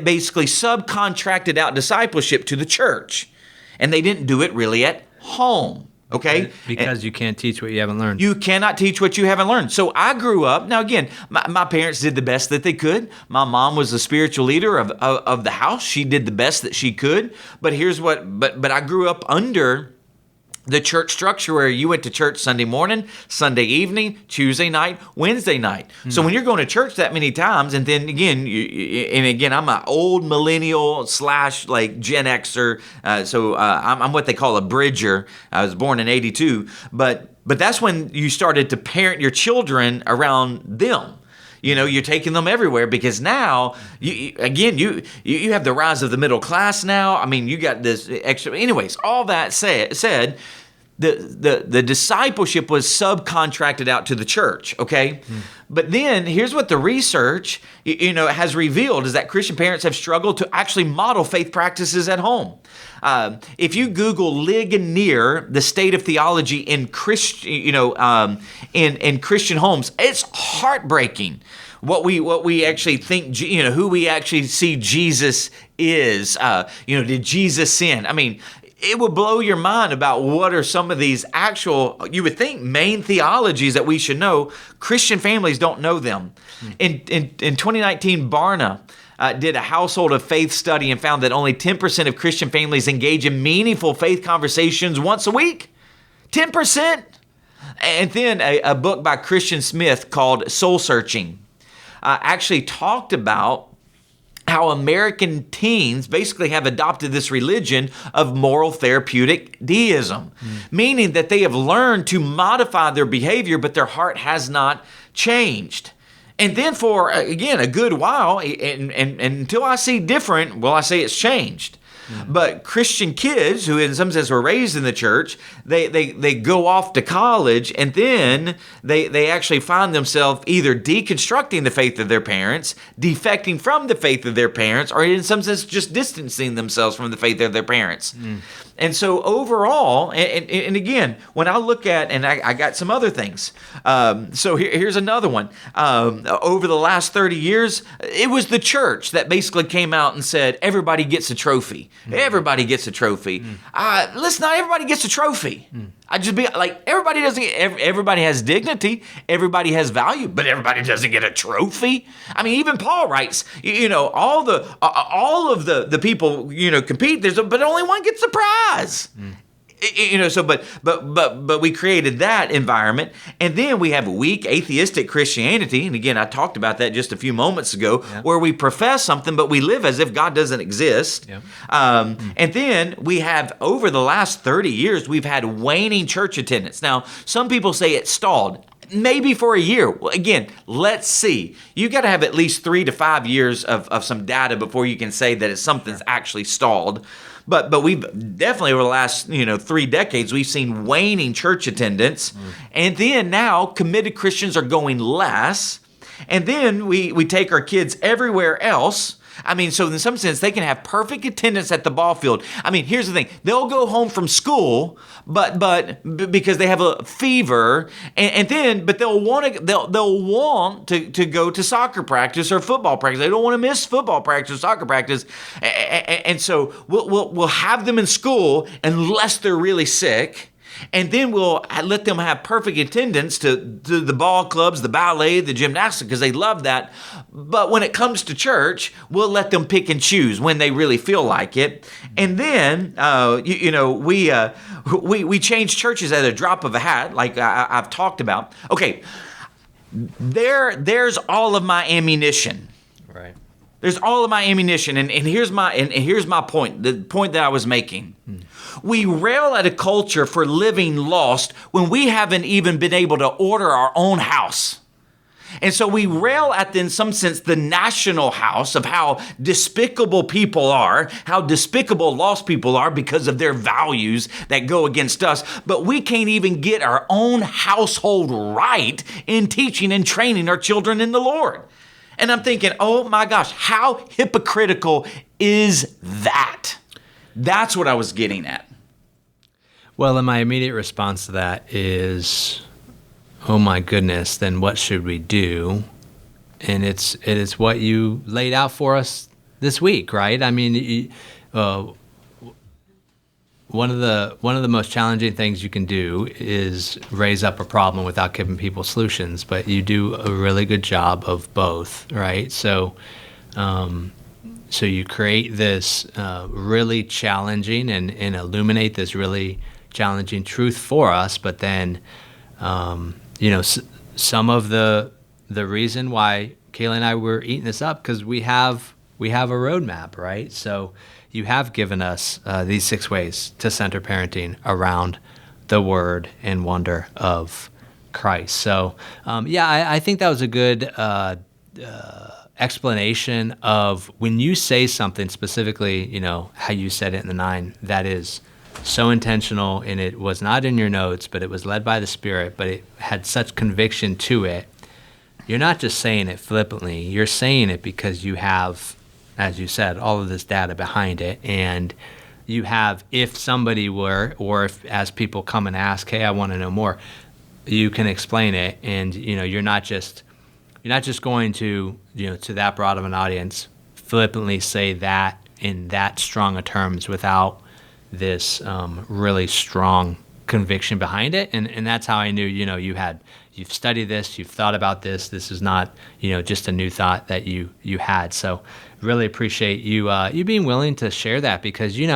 basically subcontracted out discipleship to the church. And they didn't do it really at home. Okay? Because you can't teach what you haven't learned. You cannot teach what you haven't learned. So I grew up, now again, my parents did the best that they could. My mom was the spiritual leader of the house. She did the best that she could. But but I grew up under the church structure where you went to church Sunday morning, Sunday evening, Tuesday night, Wednesday night. So when you're going to church that many times, and then again, I'm an old millennial / like Gen Xer, so I'm what they call a bridger. I was born in '82, but that's when you started to parent your children around them. You're taking them everywhere because now, you have the rise of the middle class now. You got this extra. Anyways, all that said, the discipleship was subcontracted out to the church, okay? But then here's what the research, has revealed is that Christian parents have struggled to actually model faith practices at home. If you Google Ligonier, the state of theology in Christian homes, it's heartbreaking. What we actually think, who we actually see Jesus is. Did Jesus sin? It would blow your mind about what are some of these actual, you would think, main theologies that we should know. Christian families don't know them. In 2019, Barna did a household of faith study and found that only 10% of Christian families engage in meaningful faith conversations once a week. 10%. And then a book by Christian Smith called Soul Searching actually talked about how American teens basically have adopted this religion of moral therapeutic deism, meaning that they have learned to modify their behavior, but their heart has not changed. And then for, again, a good while, and until I see different, well, I say it's changed. But Christian kids who in some sense were raised in the church, they go off to college and then they actually find themselves either deconstructing the faith of their parents, defecting from the faith of their parents, or in some sense just distancing themselves from the faith of their parents. And so overall, and again, when I look at, and I got some other things. So here's another one. Over the last 30 years, it was the church that basically came out and said, everybody gets a trophy. Everybody gets a trophy. Listen, not everybody gets a trophy. I just be like, everybody has dignity, everybody has value, but everybody doesn't get a trophy. I mean, even Paul writes, all of the people, compete, but only one gets the prize. So, but we created that environment, and then we have weak atheistic Christianity, and again, I talked about that just a few moments ago, where we profess something, but we live as if God doesn't exist. And then we have, over the last 30 years, we've had waning church attendance. Now, some people say it stalled. Maybe for a year. Well, again, let's see. You got to have at least 3 to 5 years of some data before you can say that something's actually stalled. But we've definitely, over the last 3 decades, we've seen waning church attendance, and then now committed Christians are going less, and then we take our kids everywhere else. I mean, so in some sense, they can have perfect attendance at the ball field. I mean, here's the thing. They'll go home from school, but because they have a fever, but they'll want to go to soccer practice or football practice. They don't want to miss football practice or soccer practice. And so we'll have them in school unless they're really sick. And then we'll let them have perfect attendance to the ball clubs, the ballet, the gymnastics, because they love that. But when it comes to church, we'll let them pick and choose when they really feel like it. And then, we change churches at a drop of a hat, like I've talked about. Okay, there's all of my ammunition. Right. There's all of my ammunition, and here's my point, the point that I was making. We rail at a culture for living lost when we haven't even been able to order our own house. And so we rail at, in some sense, the national house of how despicable people are, how despicable lost people are because of their values that go against us. But we can't even get our own household right in teaching and training our children in the Lord. And I'm thinking, oh my gosh, how hypocritical is that? That's what I was getting at. Well, and my immediate response to that is, oh my goodness, then what should we do? And it is what you laid out for us this week, right? I mean, one of the most challenging things you can do is raise up a problem without giving people solutions, but you do a really good job of both, right? So you create this really challenging and illuminate this really challenging truth for us, but then some of the reason why Kayla and I were eating this up, because we have a roadmap, right? So you have given us these 6 ways to center parenting around the word and wonder of Christ. So I think that was a good explanation of when you say something specifically, how you said it in the 9, that is so intentional, and it was not in your notes, but it was led by the Spirit, but it had such conviction to it. You're not just saying it flippantly. You're saying it because you have, as you said, all of this data behind it, and you have, if somebody were, or if as people come and ask, hey, I want to know more, you can explain it, and you're not just going to to that broad of an audience flippantly say that in that strong of terms without this really strong conviction behind it, and that's how I knew you've studied this, you've thought about this. This is not just a new thought that you had. So really appreciate you being willing to share that, because you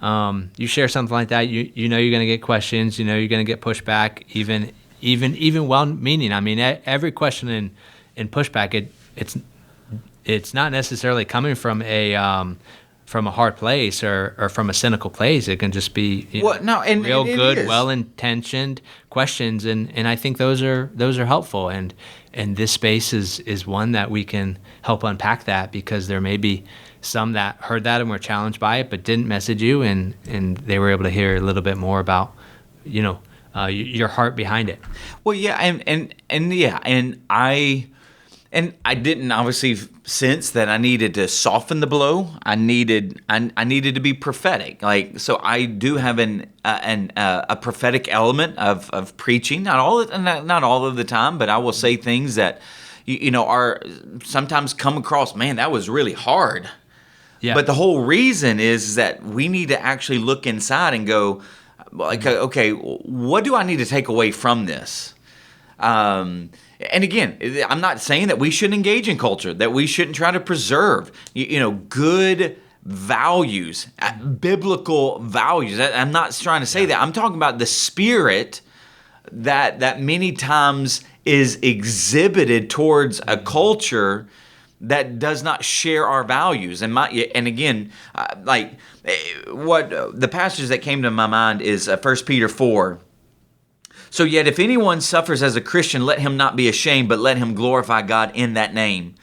share something like that, you're going to get questions, you're going to get pushback, even well-meaning. I mean, every question in pushback, it's not necessarily coming from a hard place or from a cynical place. It can just be real good, well-intentioned questions, and I think those are helpful. And this space is one that we can help unpack that, because there may be some that heard that and were challenged by it, but didn't message you, and they were able to hear a little bit more about your heart behind it. Well, yeah, and And I didn't obviously sense that I needed to soften the blow. I needed to be prophetic. Like, so I do have a prophetic element of preaching. Not all of the time, but I will say things that are sometimes come across. Man, that was really hard. Yeah. But the whole reason is that we need to actually look inside and go, like, okay, what do I need to take away from this? And again, I'm not saying that we shouldn't engage in culture, that we shouldn't try to preserve, good values, biblical values. I'm not trying to say that. I'm talking about the spirit that many times is exhibited towards a culture that does not share our values. And again, what the passage that came to my mind is 1 Peter 4. So yet if anyone suffers as a Christian, let him not be ashamed, but let him glorify God in that name.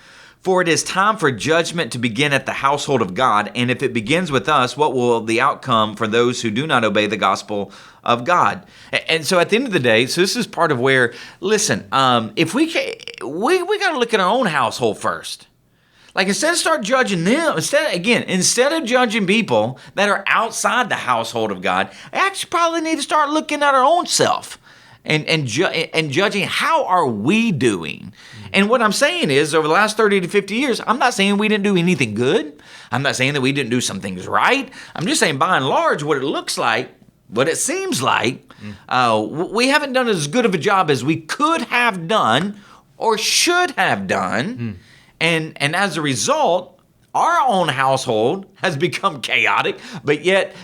For it is time for judgment to begin at the household of God, and if it begins with us, what will the outcome for those who do not obey the gospel of God? And so at the end of the day, so this is part of where, listen, if we got to look at our own household first. Like, instead of start judging them, instead of judging people that are outside the household of God, I actually probably need to start looking at our own self. And judging how are we doing. And what I'm saying is, over the last 30 to 50 years, I'm not saying we didn't do anything good. I'm not saying that we didn't do some things right. I'm just saying, by and large, what it looks like, what it seems like, we haven't done as good of a job as we could have done or should have done. And as a result, our own household has become chaotic, but yet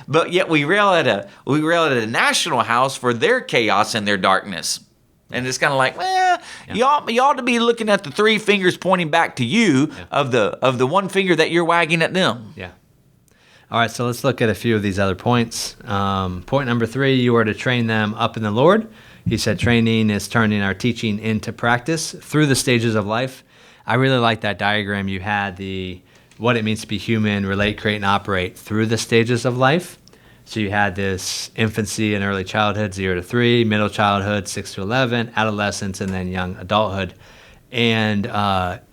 we rail at a national house for their chaos and their darkness. And it's kind of like, you ought to be looking at the three fingers pointing back to you of the one finger that you're wagging at them. Yeah. All right, so let's look at a few of these other points. Point number 3, you are to train them up in the Lord. He said training is turning our teaching into practice through the stages of life. I really like that diagram you had, what it means to be human, relate, create, and operate through the stages of life. So you had this infancy and early childhood, 0 to 3, middle childhood, 6 to 11, adolescence, and then young adulthood. And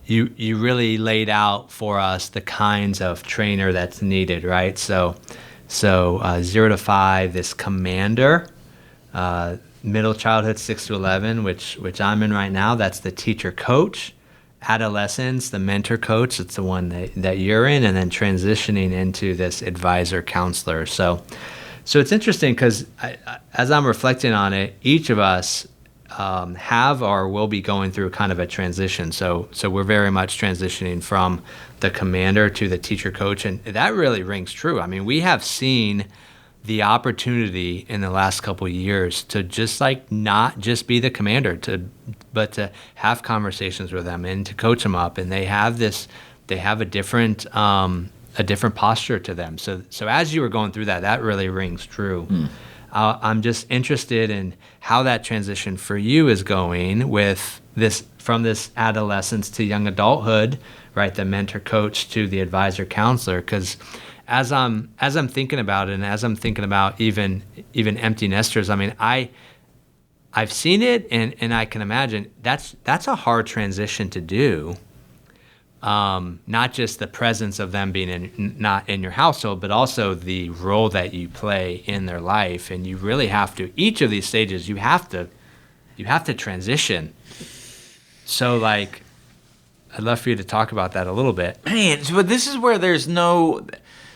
you really laid out for us the kinds of trainer that's needed, right? So 0 to 5, this commander, middle childhood, 6 to 11, which I'm in right now, that's the teacher coach. Adolescence, the mentor coach, it's the one that you're in, and then transitioning into this advisor counselor. So it's interesting because as I'm reflecting on it, each of us have or will be going through kind of a transition. So we're very much transitioning from the commander to the teacher coach, and that really rings true. I mean, we have seen the opportunity in the last couple of years to just not just be the commander, but to have conversations with them and to coach them up, and they have a different posture to them. So as you were going through that really rings true. I'm just interested in how that transition for you is going with this, from this adolescence to young adulthood, right? The mentor coach to the advisor counselor, because as I'm thinking about it, and as I'm thinking about even empty nesters, I mean, I've seen it, and I can imagine that's a hard transition to do. Not just the presence of them being not in your household, but also the role that you play in their life, and you really have to. Each of these stages, you have to transition. So, like, I'd love for you to talk about that a little bit. Man, but this is where there's no.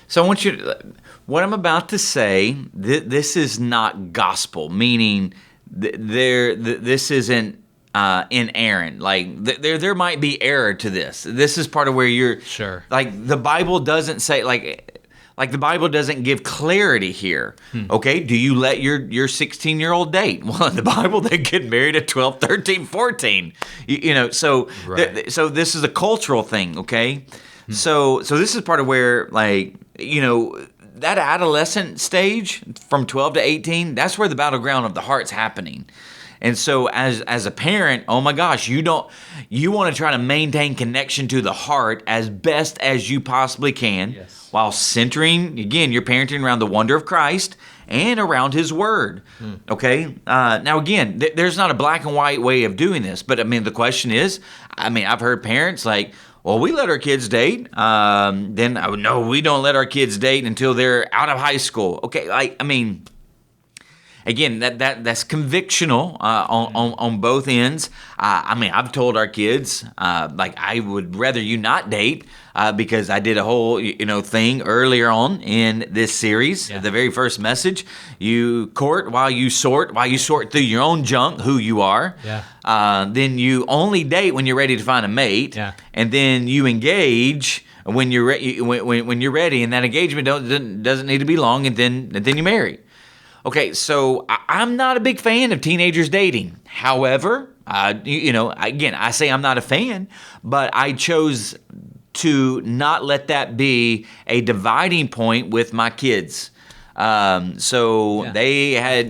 So I want you to, what I'm about to say, this is not gospel, meaning this isn't inerrant. Like there might be error to this. This is part of where you're sure. Like the Bible doesn't say like the Bible doesn't give clarity here. Okay, do you let your 16-year-old date? Well, in the Bible they get married at 12, 13, 14. So right. So this is a cultural thing. Okay, so this is part of where that adolescent stage from 12 to 18, that's where the battleground of the heart's happening. And so as a parent, oh my gosh, you want to try to maintain connection to the heart as best as you possibly can, yes, while centering, again, you're parenting around the wonder of Christ and around His Word. Okay? Now, again, there's not a black and white way of doing this, but I mean, the question is, I've heard parents like, well, we let our kids date. Then, no, we don't let our kids date until they're out of high school. Okay, again, that's convictional on both ends. I've told our kids, I would rather you not date because I did a whole thing earlier on in this series. Yeah. The very first message, you court while you sort through your own junk, who you are. Yeah. Then you only date when you're ready to find a mate. Yeah. And then you engage when you're when you're ready, and that engagement doesn't need to be long, and then you marry. Okay, so I'm not a big fan of teenagers dating. However, again, I say I'm not a fan, but I chose to not let that be a dividing point with my kids. They had,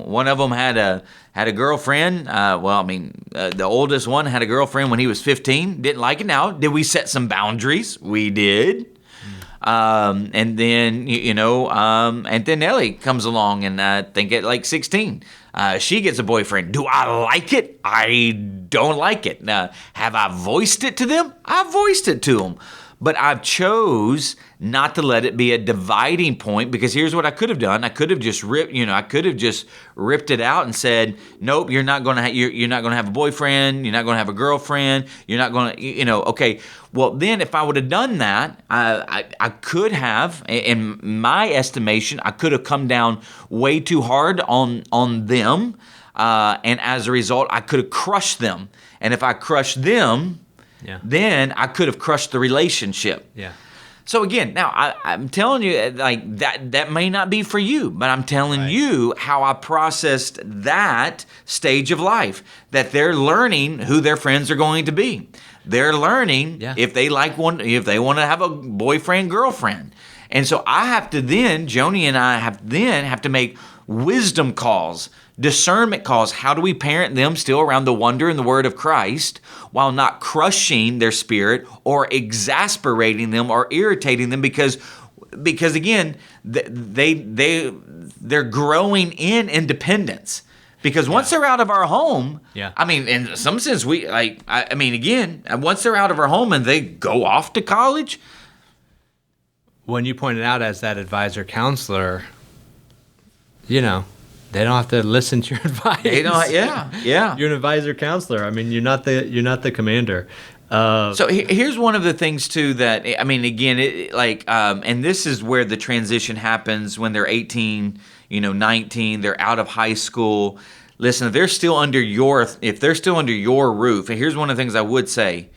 one of them had a girlfriend. The oldest one had a girlfriend when he was 15. Didn't like it. Now, did we set some boundaries? We did. And then Ellie comes along, and I think at like 16, she gets a boyfriend. Do I like it? I don't like it. Now, have I voiced it to them? I voiced it to them. But I've chose not to let it be a dividing point, because here's what I could have done. I could have just ripped it out and said, nope, you're not going to have a boyfriend. You're not going to have a girlfriend. You're not going to, okay. Well, then if I would have done that, I could have, in my estimation, I could have come down way too hard on them. And as a result, I could have crushed them. And if I crushed them, then I could have crushed the relationship. Yeah. So again, now I'm telling you, like that may not be for you, but I'm telling you how I processed that stage of life. That they're learning who their friends are going to be. They're learning if they want to have a boyfriend, girlfriend. And so I have to then, Joni and I have to make wisdom calls, discernment calls. How do we parent them still around the wonder and the word of Christ while not crushing their spirit or exasperating them or irritating them? Because again, they're growing in independence. Because once they're out of our home, in some sense, once they're out of our home and they go off to college. When you pointed out as that advisor counselor, they don't have to listen to your advice. They don't. Yeah. You're an advisor counselor. You're not the commander. So here's one of the things too that again, and this is where the transition happens when they're 18, 19. They're out of high school. Listen, if they're still under your roof. And here's one of the things I would say.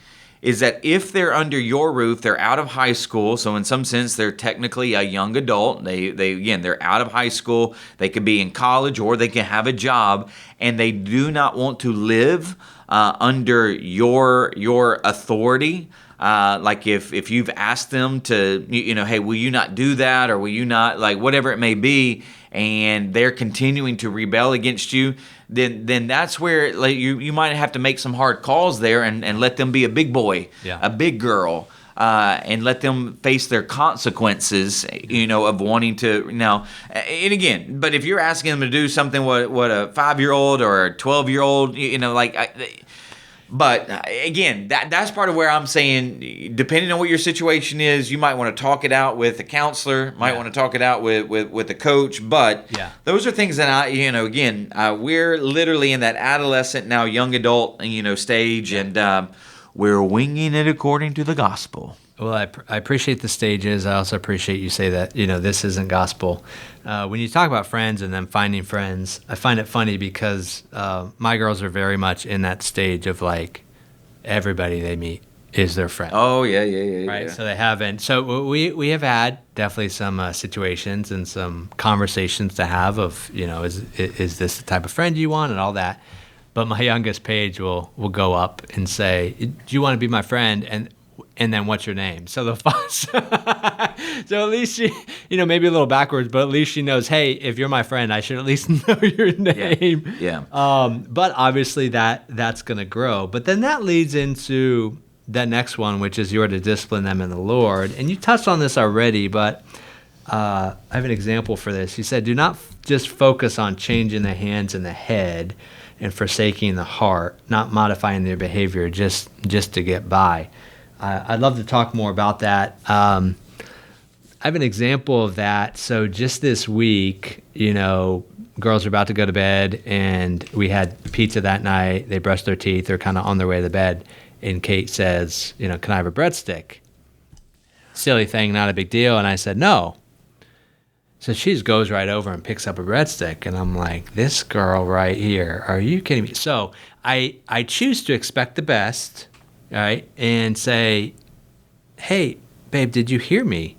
Is that if they're under your roof, they're out of high school, so in some sense they're technically a young adult. They're out of high school. They could be in college or they can have a job, and they do not want to live under your authority. Like if you've asked them to, hey, will you not do that, or will you not, like whatever it may be, and they're continuing to rebel against you, then that's where you might have to make some hard calls there and let them be a big boy, a big girl, and let them face their consequences, of wanting to now. And again, but if you're asking them to do something what a 5-year-old or a 12-year-old, But again, that's part of where I'm saying, depending on what your situation is, you might want to talk it out with a counselor, might want to talk it out with a coach. But those are things that we're literally in that adolescent, now young adult, stage, and we're winging it according to the gospel. Well, I appreciate the stages. I also appreciate you say that, this isn't gospel. When you talk about friends and then finding friends, I find it funny because my girls are very much in that stage of like everybody they meet is their friend. Oh, yeah. Right, so they haven't. So we have had definitely some situations and some conversations to have of, is this the type of friend you want and all that. But my youngest, Paige, will go up and say, do you want to be my friend? And then what's your name? So the fuss. So at least she, maybe a little backwards, but at least she knows, hey, if you're my friend, I should at least know your name. Yeah. But obviously that's going to grow. But then that leads into that next one, which is you are to discipline them in the Lord. And you touched on this already, but I have an example for this. He said, do not just focus on changing the hands and the head and forsaking the heart, not modifying their behavior just to get by. I'd love to talk more about that. I have an example of that. So just this week, girls are about to go to bed, and we had pizza that night. They brushed their teeth. They're kind of on their way to bed. And Kate says, can I have a breadstick? Silly thing, not a big deal. And I said, no. So she just goes right over and picks up a breadstick. And I'm like, this girl right here, are you kidding me? So I choose to expect the best, right? And say, hey, babe, did you hear me?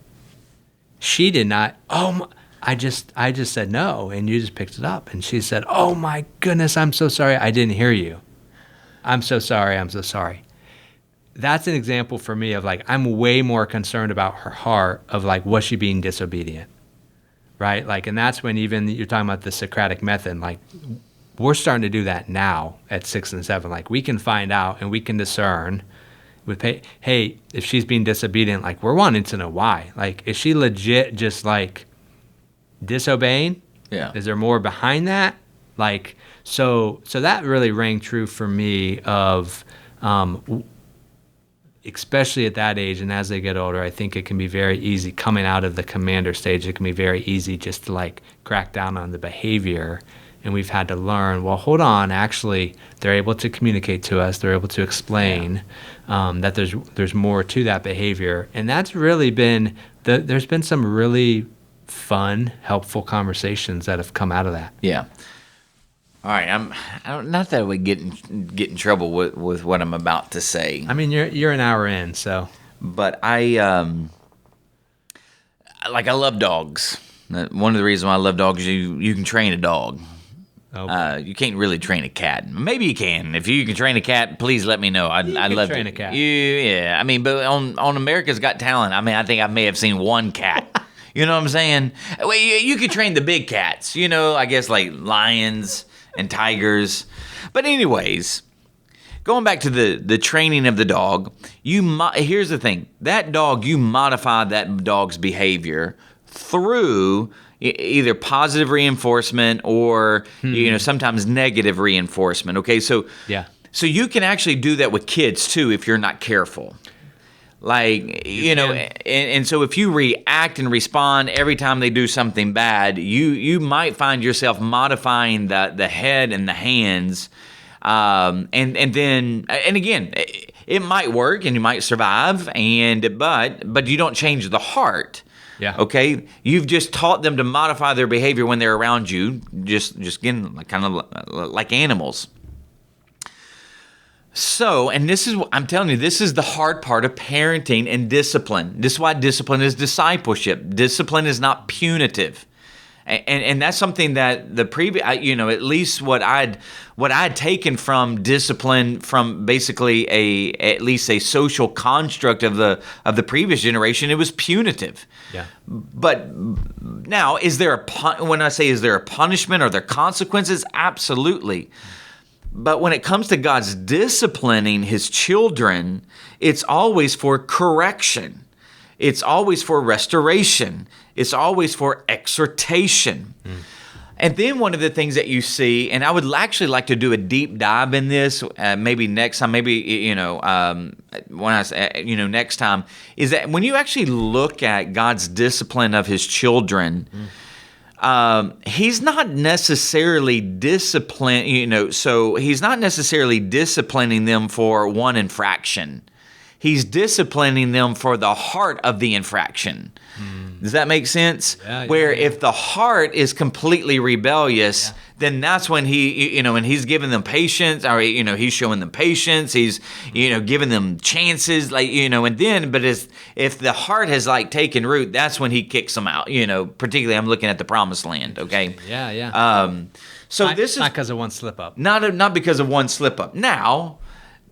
She did not. I just said no, and you just picked it up. And she said, oh my goodness, I'm so sorry. I didn't hear you. I'm so sorry. That's an example for me of like, I'm way more concerned about her heart of like, was she being disobedient? Right? Like, and that's when even you're talking about the Socratic method, like we're starting to do that now at 6 and 7. Like we can find out and we can discern with, hey, if she's being disobedient, like we're wanting to know why. Like, is she legit just like disobeying? Yeah. Is there more behind that? Like, so that really rang true for me of, especially at that age and as they get older, I think it can be very easy coming out of the commander stage. It can be very easy just to like crack down on the behavior. And we've had to learn, well, hold on, actually, they're able to communicate to us. They're able to explain that there's more to that behavior. And that's really been, there's been some really fun, helpful conversations that have come out of that. Yeah. All right, not that we get in trouble with what I'm about to say. I mean, you're an hour in, so. But I love dogs. One of the reasons why I love dogs is you can train a dog. Okay. You can't really train a cat. Maybe you can. If you can train a cat, please let me know. I'd love to train a cat. Yeah. I mean, but on America's Got Talent, I mean, I think I may have seen one cat. You know what I'm saying? Well, you could train the big cats. I guess like lions and tigers. But anyways, going back to the training of the dog, here's the thing. That dog, you modify that dog's behavior through either positive reinforcement or sometimes negative reinforcement. Okay, so you can actually do that with kids too if you're not careful. Like, and so if you react and respond every time they do something bad, you might find yourself modifying the head and the hands. And again, it might work and you might survive, but you don't change the heart. Yeah. Okay. You've just taught them to modify their behavior when they're around you, just again, kind of like animals. So, and I'm telling you, this is the hard part of parenting and discipline. This is why discipline is discipleship. Discipline is not punitive. And that's something that the previous, at least what I'd taken from discipline from basically at least a social construct of the previous generation, it was punitive. Yeah. But now, when I say is there a punishment, are there consequences? Absolutely. But when it comes to God's disciplining his children, it's always for correction. It's always for restoration. It's always for exhortation. And then one of the things that you see, and I would actually like to do a deep dive in this, maybe next time, when I say, next time, is that when you actually look at God's discipline of his children, he's not necessarily so he's not necessarily disciplining them for one infraction. He's disciplining them for the heart of the infraction. Does that make sense? Yeah, Where if the heart is completely rebellious, then that's when and he's giving them patience, or, he's showing them patience. He's, giving them chances, but if the heart has taken root, that's when he kicks them out, particularly I'm looking at the promised land. Okay. Yeah. So this is not because of one slip up. Not because of one slip up. Now,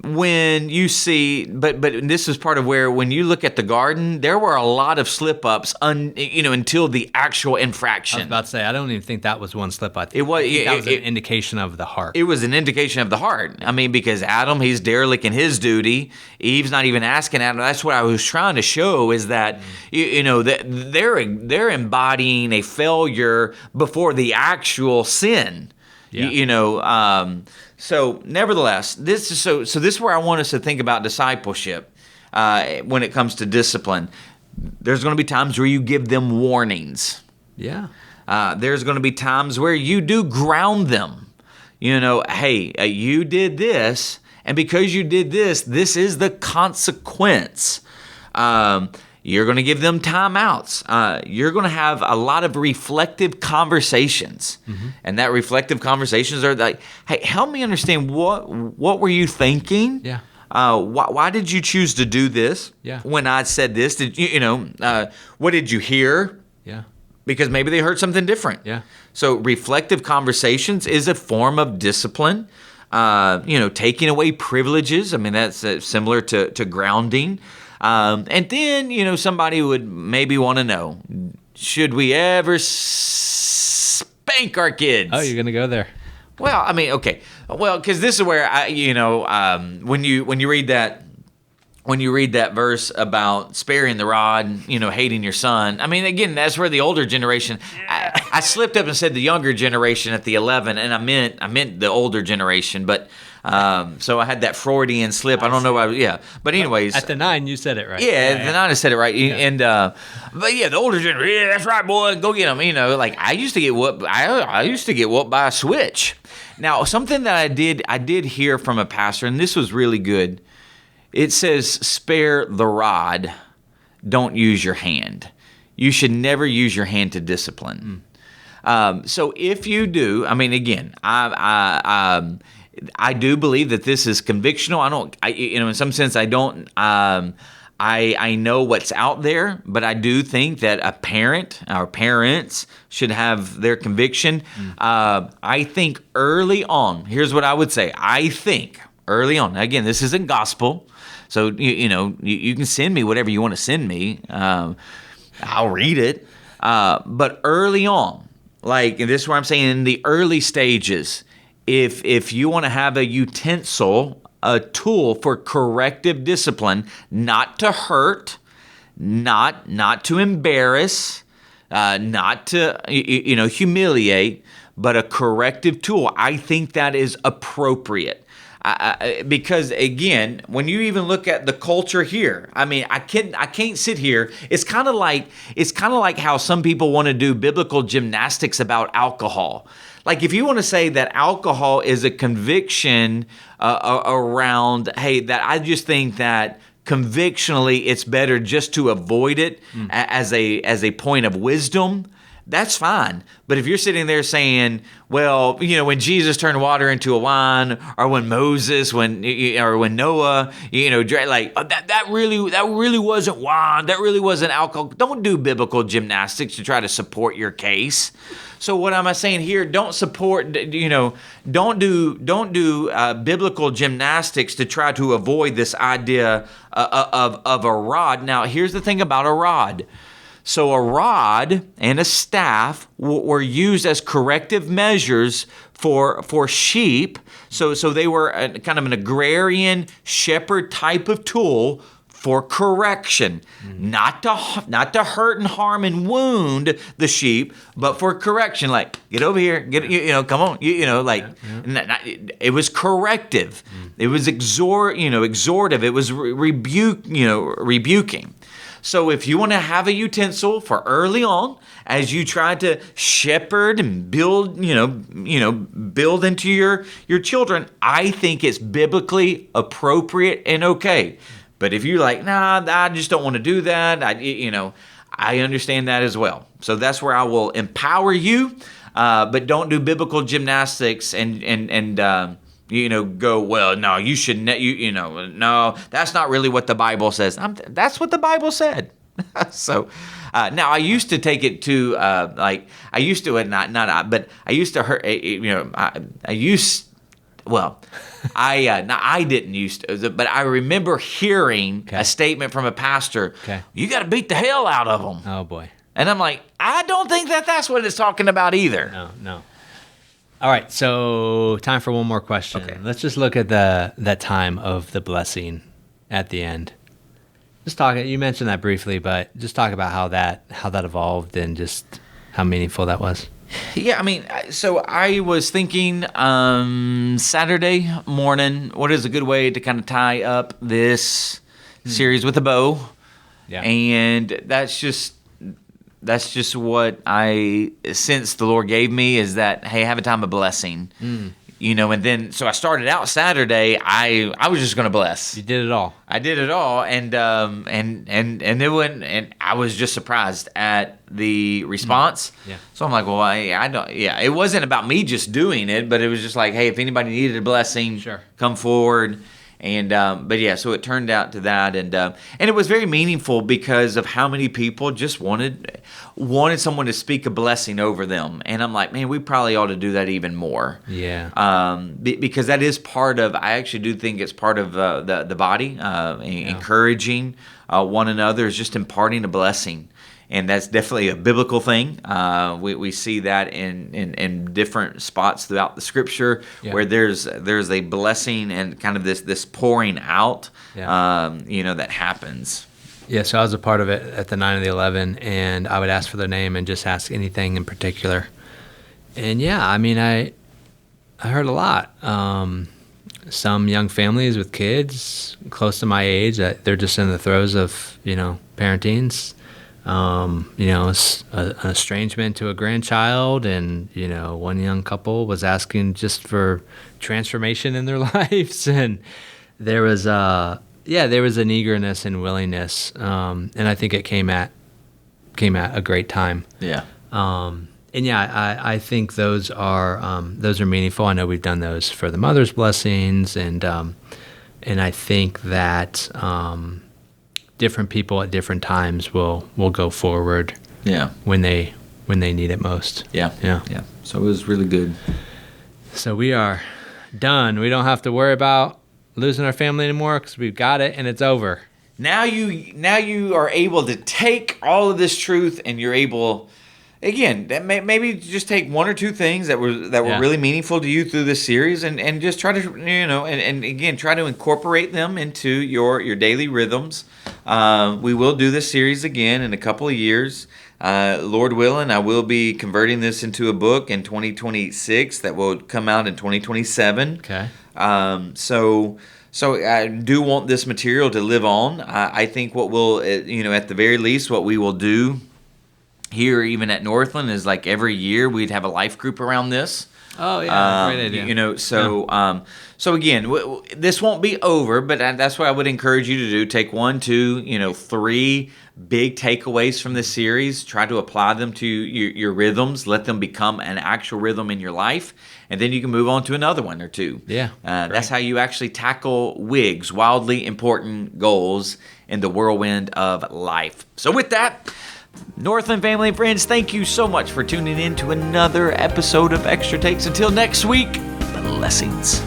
when you see, but this is part of where when you look at the garden, there were a lot of slip ups, until the actual infraction. I was about to say, I don't even think that was one slip. I think It was- I think that it- was an indication of the heart. It was an indication of the heart. I mean, because Adam, he's derelict in his duty. Eve's not even asking Adam. That's what I was trying to show is that, that they're embodying a failure before the actual sin. Yeah. So nevertheless, this is where I want us to think about discipleship when it comes to discipline. There's going to be times where you give them warnings. Yeah. There's going to be times where you do ground them. Hey, you did this, and because you did this, this is the consequence. You're going to give them timeouts. You're going to have a lot of reflective conversations. Mm-hmm. And that reflective conversations are like, hey, help me understand what were you thinking? Yeah. Why did you choose to do this? Yeah. When I said this, did what did you hear? Yeah. Because maybe they heard something different. Yeah. So reflective conversations is a form of discipline. Taking away privileges. I mean, that's similar to grounding. And then, somebody would maybe want to know, should we ever spank our kids? Oh, you're going to go there. Well, I mean, okay. Well, because this is where when you read that verse about sparing the rod, hating your son. I mean, again, that's where the older generation. I slipped up and said the younger generation at the 11, and I meant the older generation, but. So I had that Freudian slip. I don't know why. Yeah, but anyways, At the 9, you said it right. yeah, the 9 I said it right. Yeah. And but yeah, the older generation. Yeah, that's right, boy. Go get them. Like I used to get whooped. I used to get whooped by a switch. Now, something that I did hear from a pastor, and this was really good. It says, "Spare the rod, don't use your hand. You should never use your hand to discipline." So if you do, I mean, again, I do believe that this is convictional. In some sense, I don't. I know what's out there, but I do think that a parent or parents should have their conviction. I think early on. Here's what I would say. I think early on. Again, this isn't gospel, so you can send me whatever you want to send me. I'll read it. But early on, and this is where I'm saying in the early stages. If you want to have a utensil, a tool for corrective discipline, not to hurt, not to embarrass, not to humiliate, but a corrective tool, I think that is appropriate. Because again, when you even look at the culture here, I mean, I can't sit here. It's kind of like how some people want to do biblical gymnastics about alcohol. Like if you want to say that alcohol is a conviction around, hey, that I just think that convictionally it's better just to avoid it as a point of wisdom. That's fine. But if you're sitting there saying, well, when Jesus turned water into a wine, or when Moses, or when Noah, that really wasn't wine, that really wasn't alcohol. Don't do biblical gymnastics to try to support your case. So what am I saying here? Don't do biblical gymnastics to try to avoid this idea of a rod. Now, here's the thing about a rod. So a rod and a staff were used as corrective measures for sheep. So they were kind of an agrarian shepherd type of tool for correction, not to hurt and harm and wound the sheep, but for correction. Like, get over here, come on, it was corrective. It was exhortive. It was rebuking. So if you want to have a utensil for early on, as you try to shepherd and build into your children, I think it's biblically appropriate and okay. But if you're like, nah, I just don't want to do that, I understand that as well. So that's where I will empower you, but don't do biblical gymnastics and go, well, no, you shouldn't, no, that's not really what the Bible says. That's what the Bible said. So now I used to take it to I didn't used to, but I remember hearing a statement from a pastor. Okay. You got to beat the hell out of them. Oh boy. And I'm like, I don't think that's what it's talking about either. No. All right, so time for one more question. Okay. Let's just look at that time of the blessing at the end. Just talk. You mentioned that briefly, but just talk about how that evolved and just how meaningful that was. Yeah, I mean, so I was thinking Saturday morning, what is a good way to kind of tie up this series with a bow? Yeah. And that's just what I sense the Lord gave me, is that, hey, have a time of blessing. And then so I started out Saturday. I was just going to bless. You did it all. I did it all, and it went, and I was just surprised at the response. Yeah. So I'm like, well, I don't. Yeah, it wasn't about me just doing it, but it was just like, hey, if anybody needed a blessing, Sure. come forward. And but yeah, so it turned out to that, and it was very meaningful because of how many people just wanted someone to speak a blessing over them, and I'm like, man, we probably ought to do that even more. Yeah. Because that is part of. I actually do think it's part of the body, encouraging one another, is just imparting a blessing. And that's definitely a biblical thing. We see that in different spots throughout the Scripture, where there's a blessing and kind of this pouring out, that happens. Yeah, so I was a part of it at the 9 of the 11, and I would ask for their name and just ask anything in particular. And yeah, I mean, I heard a lot. Some young families with kids close to my age, they're just in the throes of, parentings. An estrangement to a grandchild, and one young couple was asking just for transformation in their lives, and there was an eagerness and willingness, and I think it came at a great time. Yeah. I think those are meaningful. I know we've done those for the Mother's Blessings, and I think that different people at different times will go forward. Yeah. When they need it most. Yeah. Yeah. Yeah. So it was really good. So we are done. We don't have to worry about losing our family anymore because we've got it and it's over. Now you are able to take all of this truth, and you're able, again, maybe just take one or two things that were really meaningful to you through this series, and just try to and again try to incorporate them into your daily rhythms. We will do this series again in a couple of years. Lord willing, I will be converting this into a book in 2026 that will come out in 2027. Okay. So I do want this material to live on. I think what we'll, at the very least, what we will do here, even at Northland, is like every year we'd have a life group around this. Oh yeah, great idea. So again, this won't be over, but that's what I would encourage you to do. Take 1, 2, 3 big takeaways from this series. Try to apply them to your rhythms. Let them become an actual rhythm in your life, and then you can move on to another one or two. Yeah, that's how you actually tackle WIGs, wildly important goals in the whirlwind of life. So with that, Northland family and friends, thank you so much for tuning in to another episode of Extra Takes. Until next week, blessings.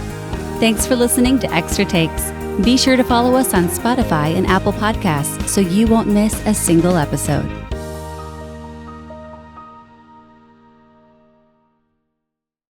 Thanks for listening to Extra Takes. Be sure to follow us on Spotify and Apple Podcasts so you won't miss a single episode.